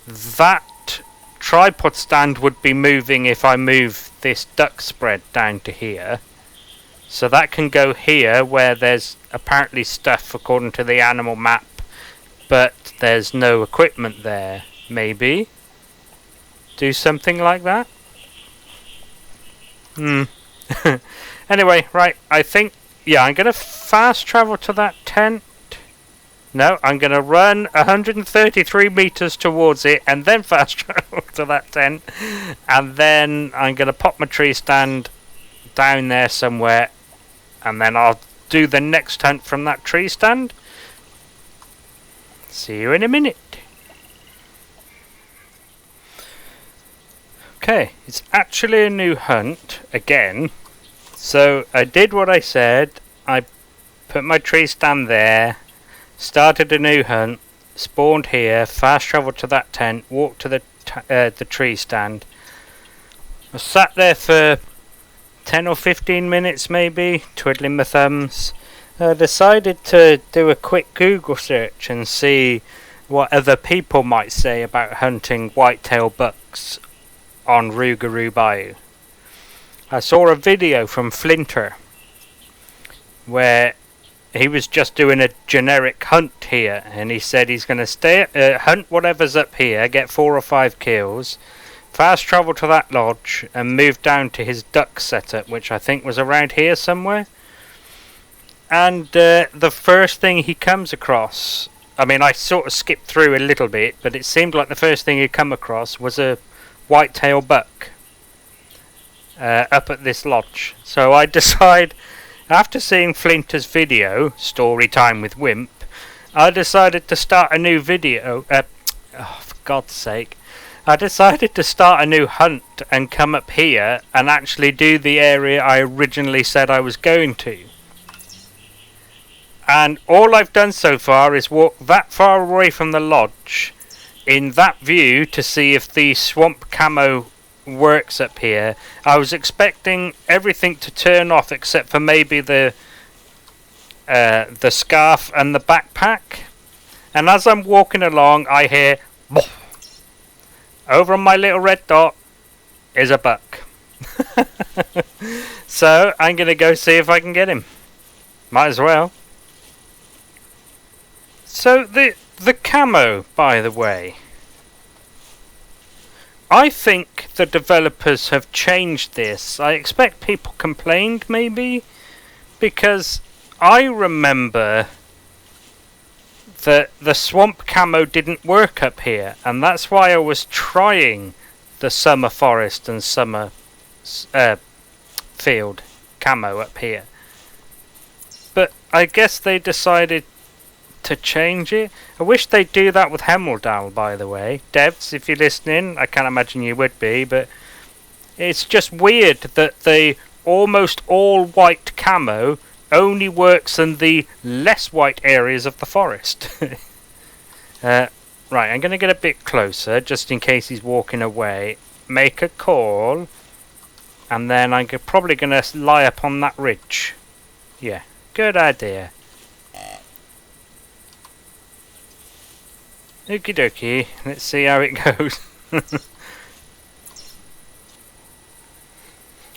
That tripod stand would be moving if I move this duck spread down to here, so that can go here where there's apparently stuff according to the animal map, but there's no equipment there. Maybe do something like that. Anyway, right, I think, yeah, I'm gonna fast travel to that tent. No, I'm gonna run 133 meters towards it and then fast travel to that tent, and then I'm gonna pop my tree stand down there somewhere, and then I'll do the next hunt from that tree stand. See you in a minute. Okay, it's actually a new hunt again. So I did what I said. I put my tree stand there, started a new hunt, spawned here, fast travelled to that tent, walked to the tree stand. I sat there for 10 or 15 minutes maybe, twiddling my thumbs. I decided to do a quick Google search and see what other people might say about hunting whitetail bucks on Rougarou Bayou. I saw a video from Flinter where he was just doing a generic hunt here, and he said he's going to hunt whatever's up here, get 4 or 5 kills, fast travel to that lodge and move down to his duck setup, which I think was around here somewhere. And the first thing he comes across, I mean, I sort of skipped through a little bit, but it seemed like the first thing he'd come across was a whitetail buck up at this lodge. So I decide, after seeing Flinter's video, Story Time with Wimp, I decided to start a new video. Oh, for God's sake. I decided to start a new hunt and come up here and actually do the area I originally said I was going to. And all I've done so far is walk that far away from the lodge in that view to see if the swamp camo works up here. I was expecting everything to turn off except for maybe the scarf and the backpack. And as I'm walking along, I hear, "Boh." Over on my little red dot is a buck. So I'm going to go see if I can get him. Might as well. So the camo, by the way, I think the developers have changed this. I expect people complained maybe, because I remember that the swamp camo didn't work up here, and that's why I was trying the summer forest and summer field camo up here. But I guess they decided to change it. I wish they'd do that with Hemeldal, by the way. Devs, if you're listening, I can't imagine you would be, but it's just weird that the almost all white camo only works in the less white areas of the forest. Right, I'm going to get a bit closer just in case he's walking away. Make a call, and then I'm probably going to lie up on that ridge. Yeah, good idea. Okie dokie, let's see how it goes.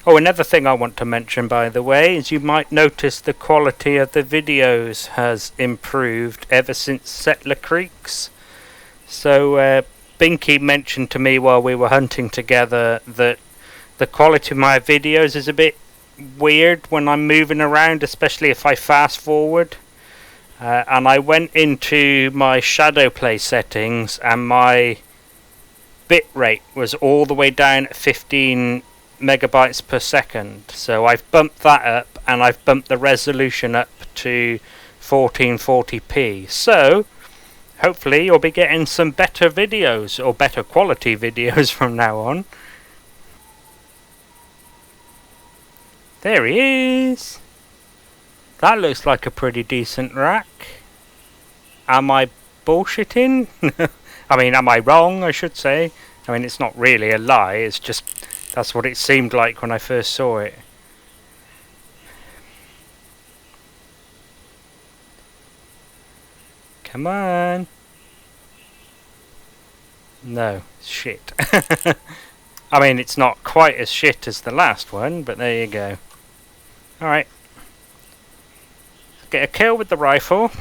Oh, another thing I want to mention, by the way, is you might notice the quality of the videos has improved ever since Settler Creeks. So, Binkie mentioned to me while we were hunting together that the quality of my videos is a bit weird when I'm moving around, especially if I fast forward. And I went into my ShadowPlay settings, and my bitrate was all the way down at 15 megabytes per second. So I've bumped that up, and I've bumped the resolution up to 1440p. So hopefully you'll be getting some better videos, or better quality videos from now on. There he is. That looks like a pretty decent rack. Am I bullshitting? I mean, am I wrong, I should say. I mean, it's not really a lie, it's just that's what it seemed like when I first saw it. Come on. No, shit. I mean, it's not quite as shit as the last one, but there you go. Alright. Get a kill with the rifle.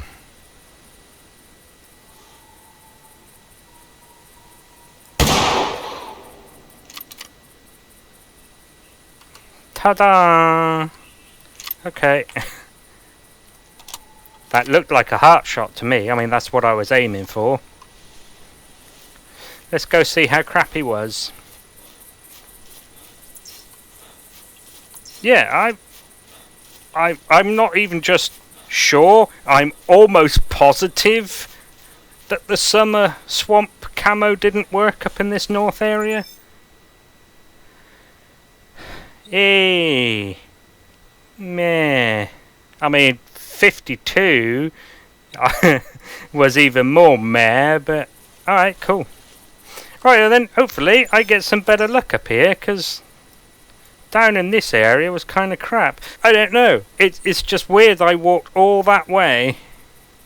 Ta-da! Okay. That looked like a heart shot to me. I mean, that's what I was aiming for. Let's go see how crap he was. Yeah, I'm not even just sure. I'm almost positive that the summer swamp camo didn't work up in this north area. Hey, meh. I mean, 52 was even more meh, but alright, cool. Right, then hopefully I get some better luck up here, because down in this area was kind of crap. I don't know. It's just weird I walked all that way.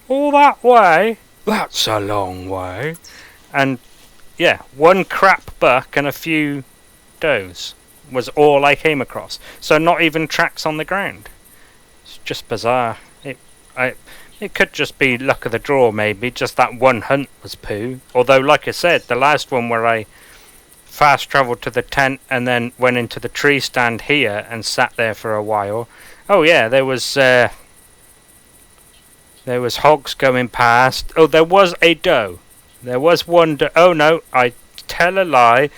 All that way? That's a long way. And yeah, one crap buck and a few does was all I came across. So not even tracks on the ground. It's just bizarre. It could just be luck of the draw, maybe. Just that one hunt was poo. Although, like I said, the last one where I fast travelled to the tent and then went into the tree stand here and sat there for a while. Oh yeah, there was hogs going past. Oh, there was a doe. There was one doe. Oh no, I tell a lie.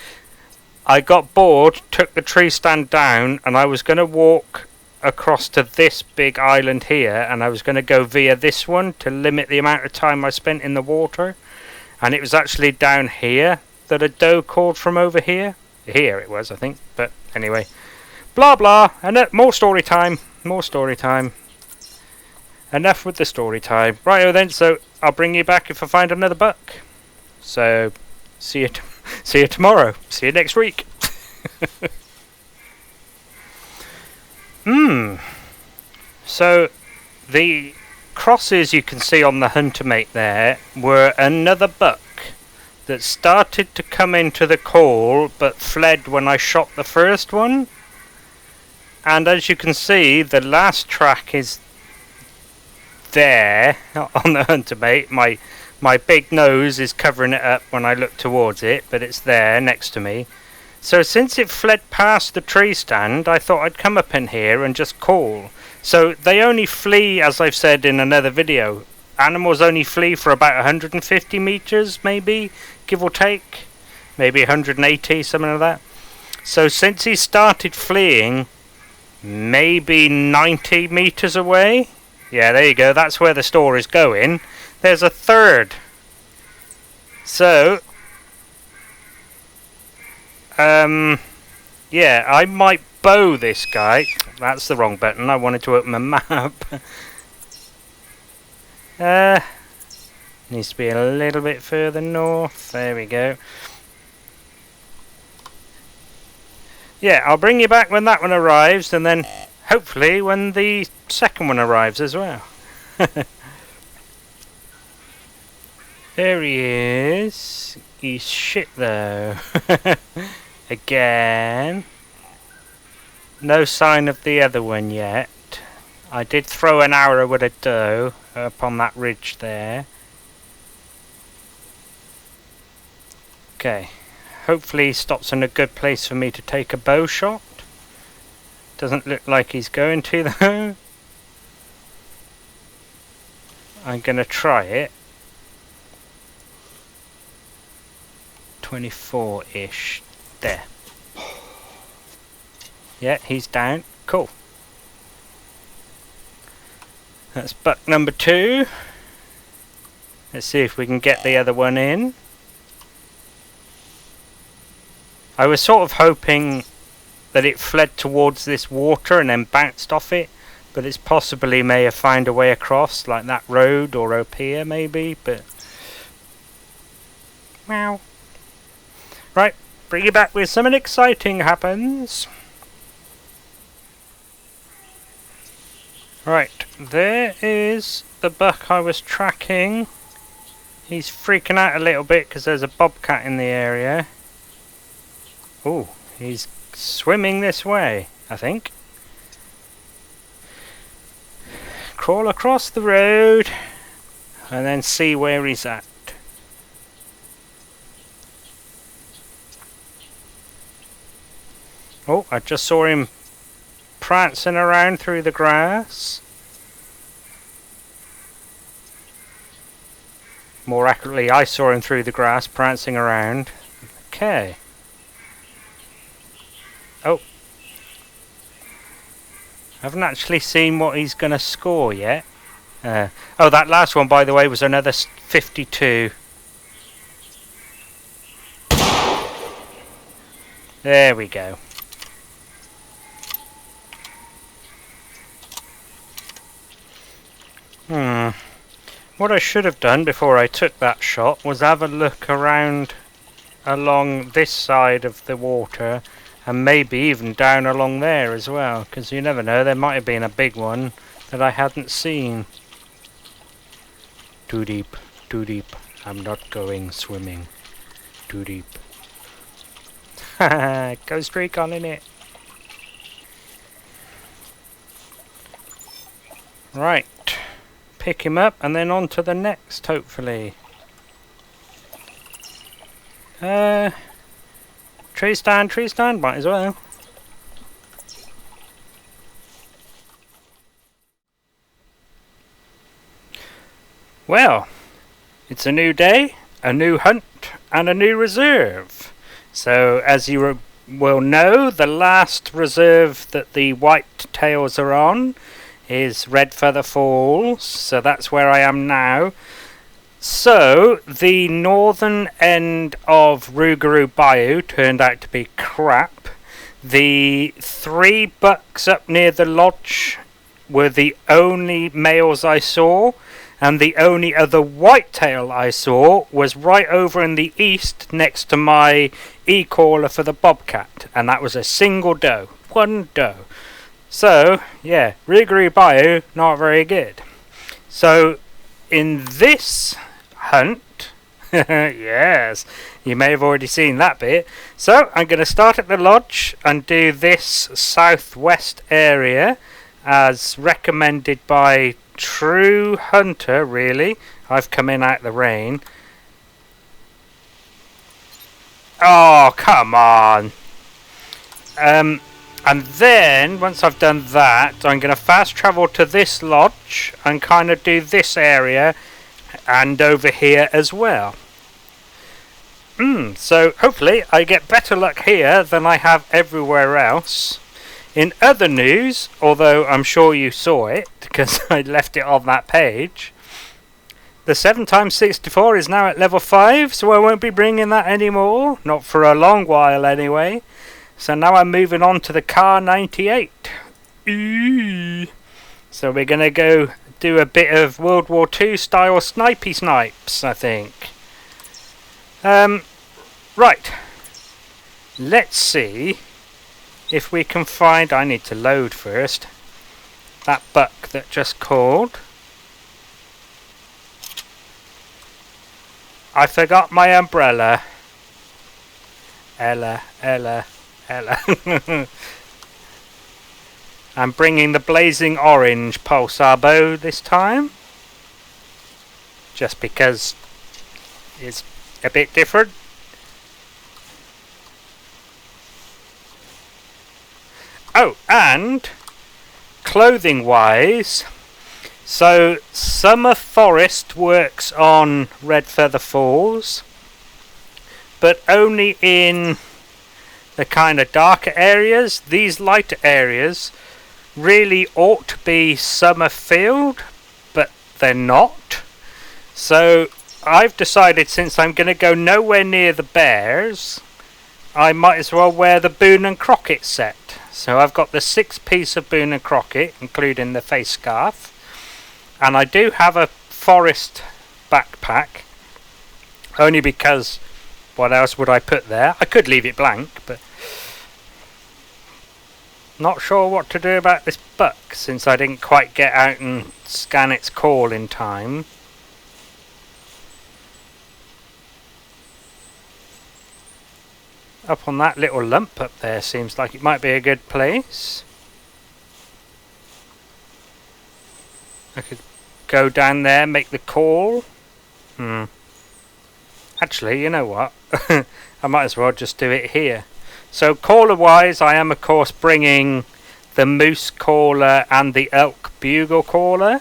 I got bored, took the tree stand down, and I was going to walk across to this big island here, and I was going to go via this one to limit the amount of time I spent in the water. And it was actually down here that a doe called from over here. Here it was, I think. But anyway, blah blah. And more story time. More story time. Enough with the story time. Righto then. So I'll bring you back if I find another buck. So see you. See you tomorrow. See you next week. So the crosses you can see on the hunter mate there were another buck that started to come into the call but fled when I shot the first one. And as you can see, the last track is there on the hunter mate. My big nose is covering it up when I look towards it, but it's there next to me. So since it fled past the tree stand, I thought I'd come up in here and just call. So they only flee, as I've said in another video, animals only flee for about 150 meters, maybe, give or take. Maybe 180, something like that. So since he started fleeing, maybe 90 meters away. Yeah, there you go, that's where the story's going. There's a third. So yeah, I might bow this guy. That's the wrong button. I wanted to open a map. Needs to be a little bit further north. There we go. Yeah, I'll bring you back when that one arrives, and then hopefully when the second one arrives as well. There he is. He's shit though. Again. No sign of the other one yet. I did throw an arrow with a doe up on that ridge there. Okay. Hopefully he stops in a good place for me to take a bow shot. Doesn't look like he's going to though. I'm gonna try it. 24-ish. There. Yeah, he's down. Cool. That's buck number 2. Let's see if we can get the other one in. I was sort of hoping that it fled towards this water and then bounced off it, but it's possibly may have found a way across, like that road or up here maybe, but... Meow. Right, bring you back with something exciting happens. Right, there is the buck I was tracking. He's freaking out a little bit because there's a bobcat in the area. Oh, he's swimming this way, I think. Crawl across the road and then see where he's at. Oh, I just saw him prancing around through the grass. More accurately, I saw him through the grass prancing around. Okay. Oh. I haven't actually seen what he's going to score yet. Oh, that last one, by the way, was another 52. There we go. What I should have done before I took that shot was have a look around along this side of the water and maybe even down along there as well, because you never know, there might have been a big one that I hadn't seen. Too deep, I'm not going swimming. Too deep. Go streak on in it. Right. Pick him up and then on to the next, hopefully. Tree stand, might as well. Well, it's a new day, a new hunt, and a new reserve. So, as you will know, the last reserve that the whitetails are on is Redfeather Falls, so that's where I am now. So, the northern end of Rougarou Bayou turned out to be crap. The 3 bucks up near the lodge were the only males I saw, and the only other whitetail I saw was right over in the east next to my e-caller for the bobcat, and that was a single doe, 1 doe. So, yeah, Rougarou Bayou, not very good. So, in this hunt, yes, you may have already seen that bit. So, I'm going to start at the lodge and do this southwest area as recommended by True Hunter, really. I've come in out the rain. Oh, come on. And then, once I've done that, I'm going to fast travel to this lodge and kind of do this area and over here as well. So, hopefully, I get better luck here than I have everywhere else. In other news, although I'm sure you saw it, because I left it on that page, the 7x64 is now at level 5, so I won't be bringing that anymore. Not for a long while, anyway. So now I'm moving on to the Car 98. Ooh. So we're going to go do a bit of World War II style snipey snipes, I think. Right. Let's see if we can find... I need to load first. That buck that just called. I forgot my umbrella. Ella. I'm bringing the blazing orange pulsar bow this time, just because it's a bit different. Oh, and clothing wise, so Summer Forest works on Redfeather Falls, but only in the kind of darker areas. These lighter areas really ought to be summer filled, they're not. So I've decided, since I'm going to go nowhere near the bears, I might as well wear the Boone and Crockett set. So I've got the 6-piece of Boone and Crockett, including the face scarf. And I do have a forest backpack, only because what else would I put there? I could leave it blank, but not sure what to do about this buck, since I didn't quite get out and scan its call in time. Up on that little lump up there seems like it might be a good place. I could go down there, make the call. Actually, you know what? I might as well just do it here. So caller wise, I am of course bringing the moose caller and the elk bugle caller.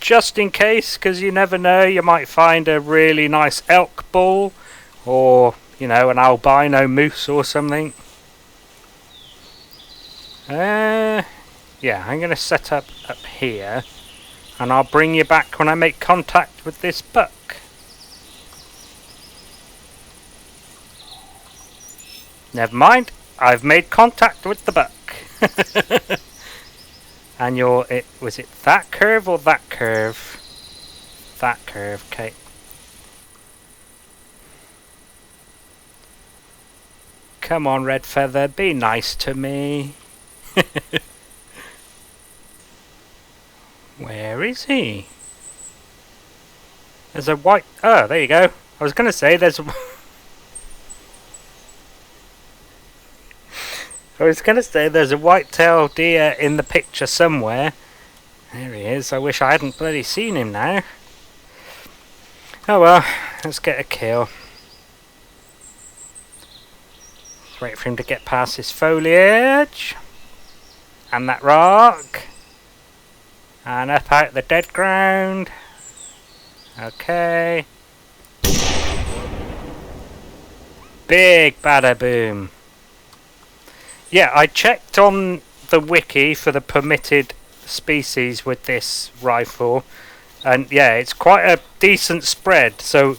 Just in case, because you never know, you might find a really nice elk bull, or, you know, an albino moose or something. Yeah, I'm going to set up here, and I'll bring you back when I make contact with this buck. Never mind, I've made contact with the buck. And was it that curve or that curve? That curve, okay. Come on, Redfeather, be nice to me. Where is he? There's a white... Oh, there you go. I was going to say there's... I was going to say there's a whitetail deer in the picture somewhere. There he is. I wish I hadn't bloody seen him now. Oh well, let's get a kill. Let's wait for him to get past his foliage. And that rock. And up out the dead ground. Okay. Big bada boom. Yeah, I checked on the wiki for the permitted species with this rifle, and yeah, it's quite a decent spread. So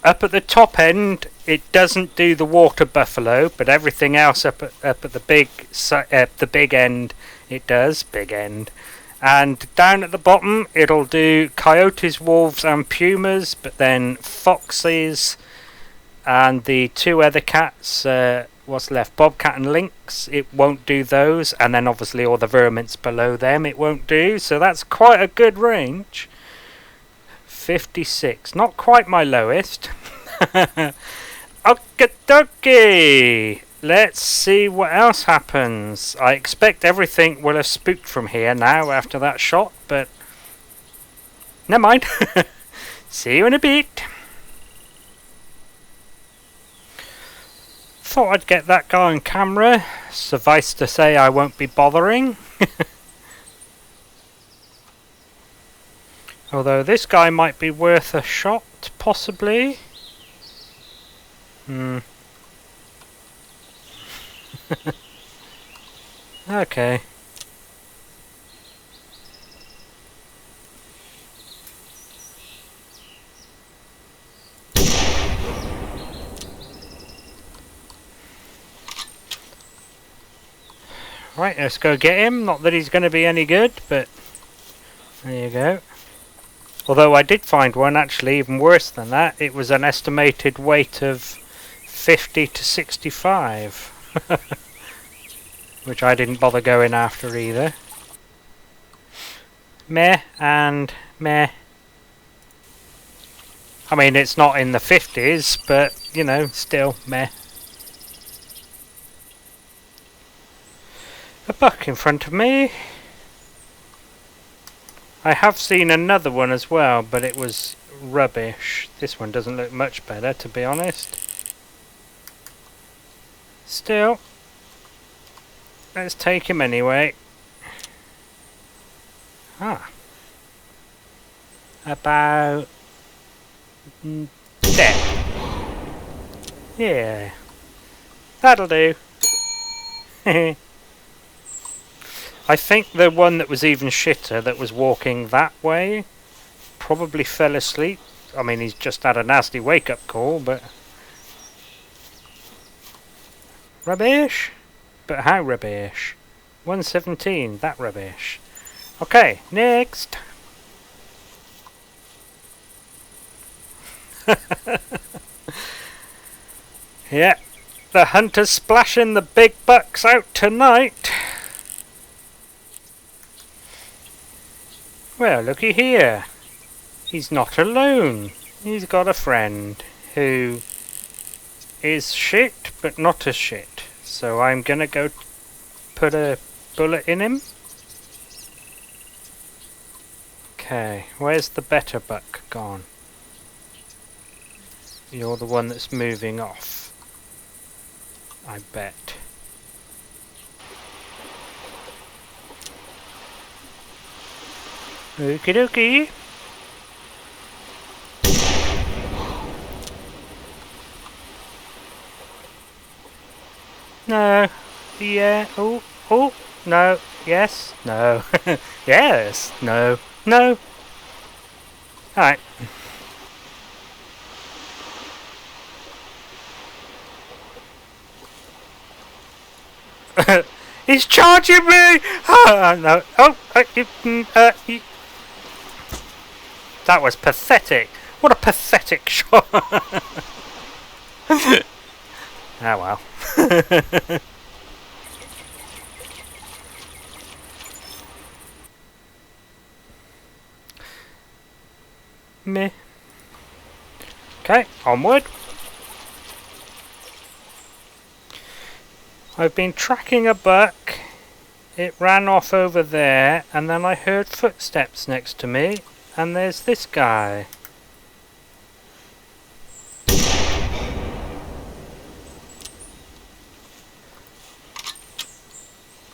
up at the top end, it doesn't do the water buffalo, but everything else up at the big end, it does. Big end. And down at the bottom, it'll do coyotes, wolves, and pumas, but then foxes and the 2 other cats. What's left, bobcat and lynx, it won't do those, and then obviously all the vermins below them it won't do, so that's quite a good range. 56, not quite my lowest. Okie dokie, let's see what else happens. I expect everything will have spooked from here now after that shot, but never mind. See you in a bit. Thought I'd get that guy on camera. Suffice to say, I won't be bothering. Although this guy might be worth a shot, possibly. Okay. Right, let's go get him. Not that he's going to be any good, but there you go. Although I did find one actually even worse than that. It was an estimated weight of 50 to 65. Which I didn't bother going after either. Meh and meh. I mean, it's not in the 50s, but, you know, still meh. A buck in front of me. I have seen another one as well, but it was rubbish. This one doesn't look much better, to be honest. Still, let's take him anyway. Ah. About... there. Yeah. That'll do. I think the one that was even shitter that was walking that way probably fell asleep. I mean, he's just had a nasty wake-up call, but... Rubbish? But how rubbish? 117, that rubbish. Okay, next! Yeah, the hunter's splashing the big bucks out tonight. Well, looky here. He's not alone. He's got a friend who is shit, but not as shit. So I'm gonna go put a bullet in him. Okay, where's the better buck gone? You're the one that's moving off, I bet. Okie dokie. No. Yeah. Oh. Oh. No. Yes. No. Yes. No. No. Alright. He's charging me! Oh, no. Oh. That was pathetic. What a pathetic shot. Oh well. Meh. Okay, onward. I've been tracking a buck. It ran off over there, and then I heard footsteps next to me, and there's this guy.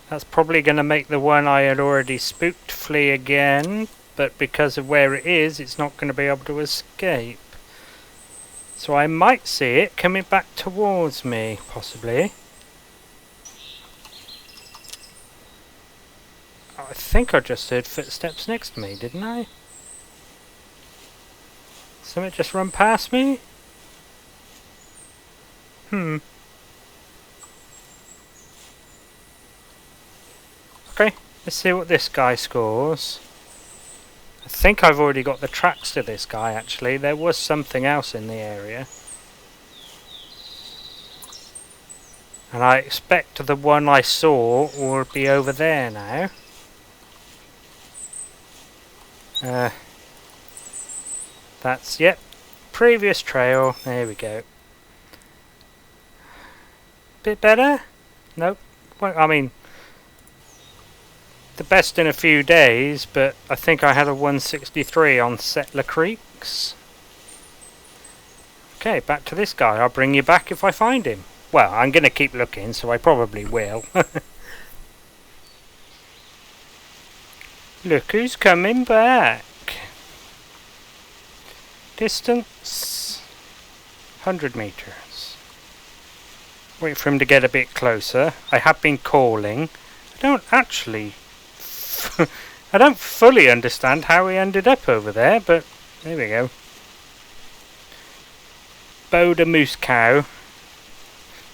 That's probably going to make the one I had already spooked flee again, but because of where it is, it's not going to be able to escape. So I might see it coming back towards me, possibly. I think I just heard footsteps next to me, didn't I? Something just run past me? Okay, let's see what this guy scores. I think I've already got the tracks to this guy, actually. There was something else in the area. And I expect the one I saw will be over there now. That's, yep, previous trail. There we go. Bit better? Nope. Well, I mean, the best in a few days, but I think I had a 163 on Settler Creeks. Okay, back to this guy. I'll bring you back if I find him. Well, I'm going to keep looking, so I probably will. Look who's coming back. Distance 100 meters. Wait for him to get a bit closer. I have been calling. I don't actually I don't fully understand how he ended up over there, but there we go. Bowed a moose cow,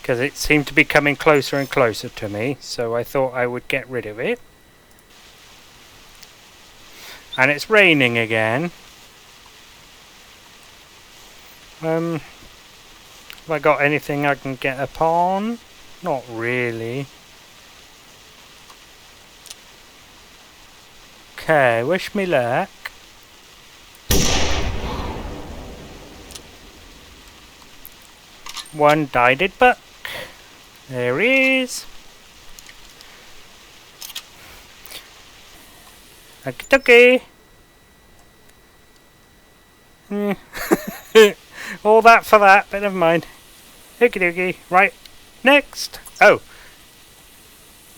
because it seemed to be coming closer and closer to me, so I thought I would get rid of it. And it's raining again. Have I got anything I can get upon? Not really. Okay, wish me luck. One dyed buck. There he is. Okie dokie. All that for that, but never mind. Okie dokie. Right, next. Oh.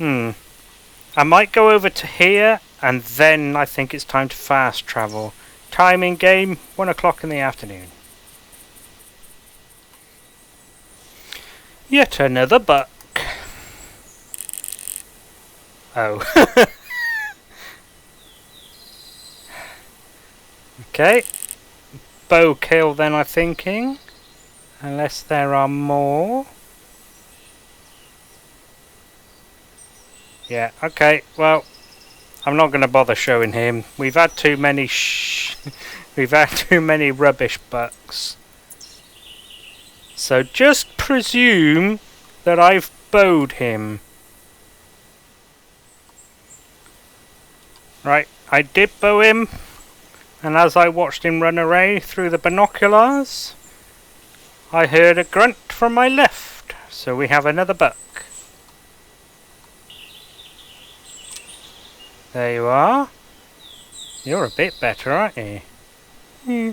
I might go over to here, and then I think it's time to fast travel. Timing game, 1 o'clock in the afternoon. Yet another buck. Oh. Okay. Bow kill then, I'm thinking. Unless there are more. Yeah, okay, well, I'm not going to bother showing him. We've had too many we've had too many rubbish bucks. So just presume that I've bowed him. Right, I did bow him, and as I watched him run away through the binoculars, I heard a grunt from my left. So we have another buck. There you are. You're a bit better, aren't you? Hmm.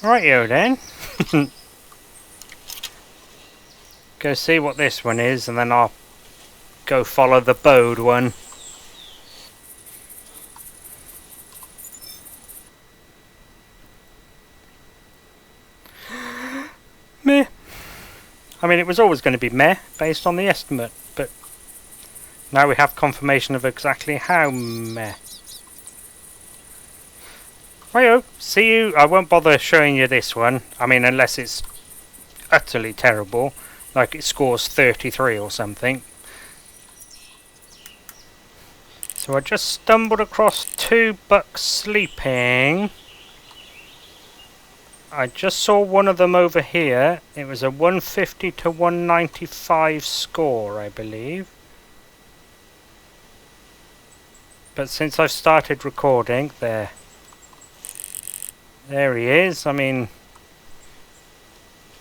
Rightio then. Go see what this one is, and then I'll go follow the bowed one. Meh. I mean, it was always going to be meh, based on the estimate, but now we have confirmation of exactly how meh. Rightio, see you. I won't bother showing you this one. I mean, unless it's utterly terrible, like it scores 33 or something. So I just stumbled across 2 bucks sleeping. I just saw one of them over here. It was a 150 to 195 score, I believe. But since I've started recording, there he is. I mean,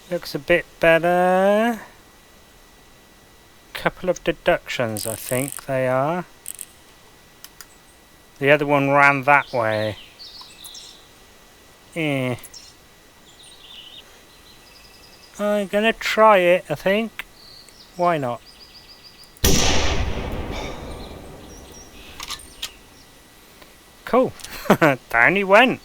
looks a bit better. Couple of deductions, I think they are. The other one ran that way. Eh. I'm gonna try it, I think. Why not? Cool. Down he went.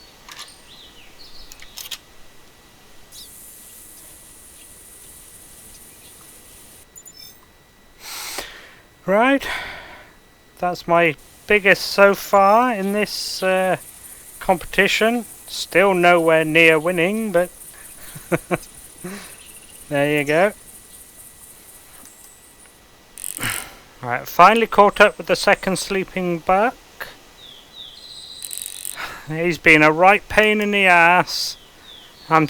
Right. That's my biggest so far in this competition. Still nowhere near winning, but there you go. Right, finally caught up with the second sleeping buck. He's been a right pain in the ass. I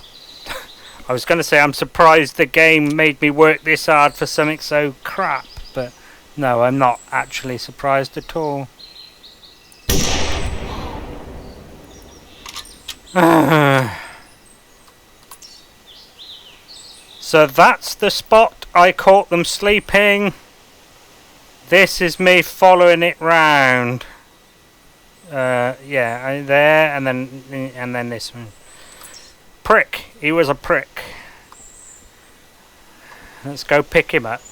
was going to say I'm surprised the game made me work this hard for something so crap, but no, I'm not actually surprised at all. So that's the spot I caught them sleeping. This is me following it round. Yeah, there, and then this one. Prick. He was a prick. Let's go pick him up.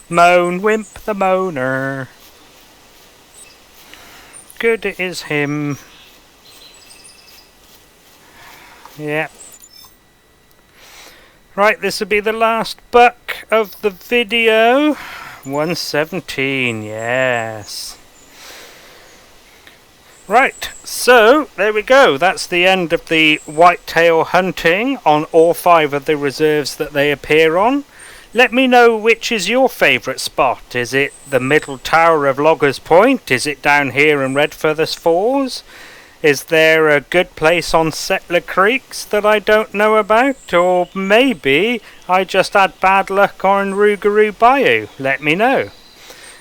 Moan, Wimp the moaner. Good it is him. Yeah. Right, this will be the last buck of the video. 117, yes. Right, so there we go. That's the end of the whitetail hunting on all 5 of the reserves that they appear on. Let me know which is your favourite spot. Is it the middle tower of Loggers Point? Is it down here in Redfeather Falls? Is there a good place on Settler Creeks that I don't know about? Or maybe I just had bad luck on Rougarou Bayou? Let me know.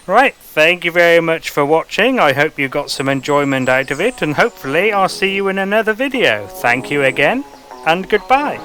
Right, thank you very much for watching. I hope you got some enjoyment out of it, and hopefully I'll see you in another video. Thank you again, and goodbye.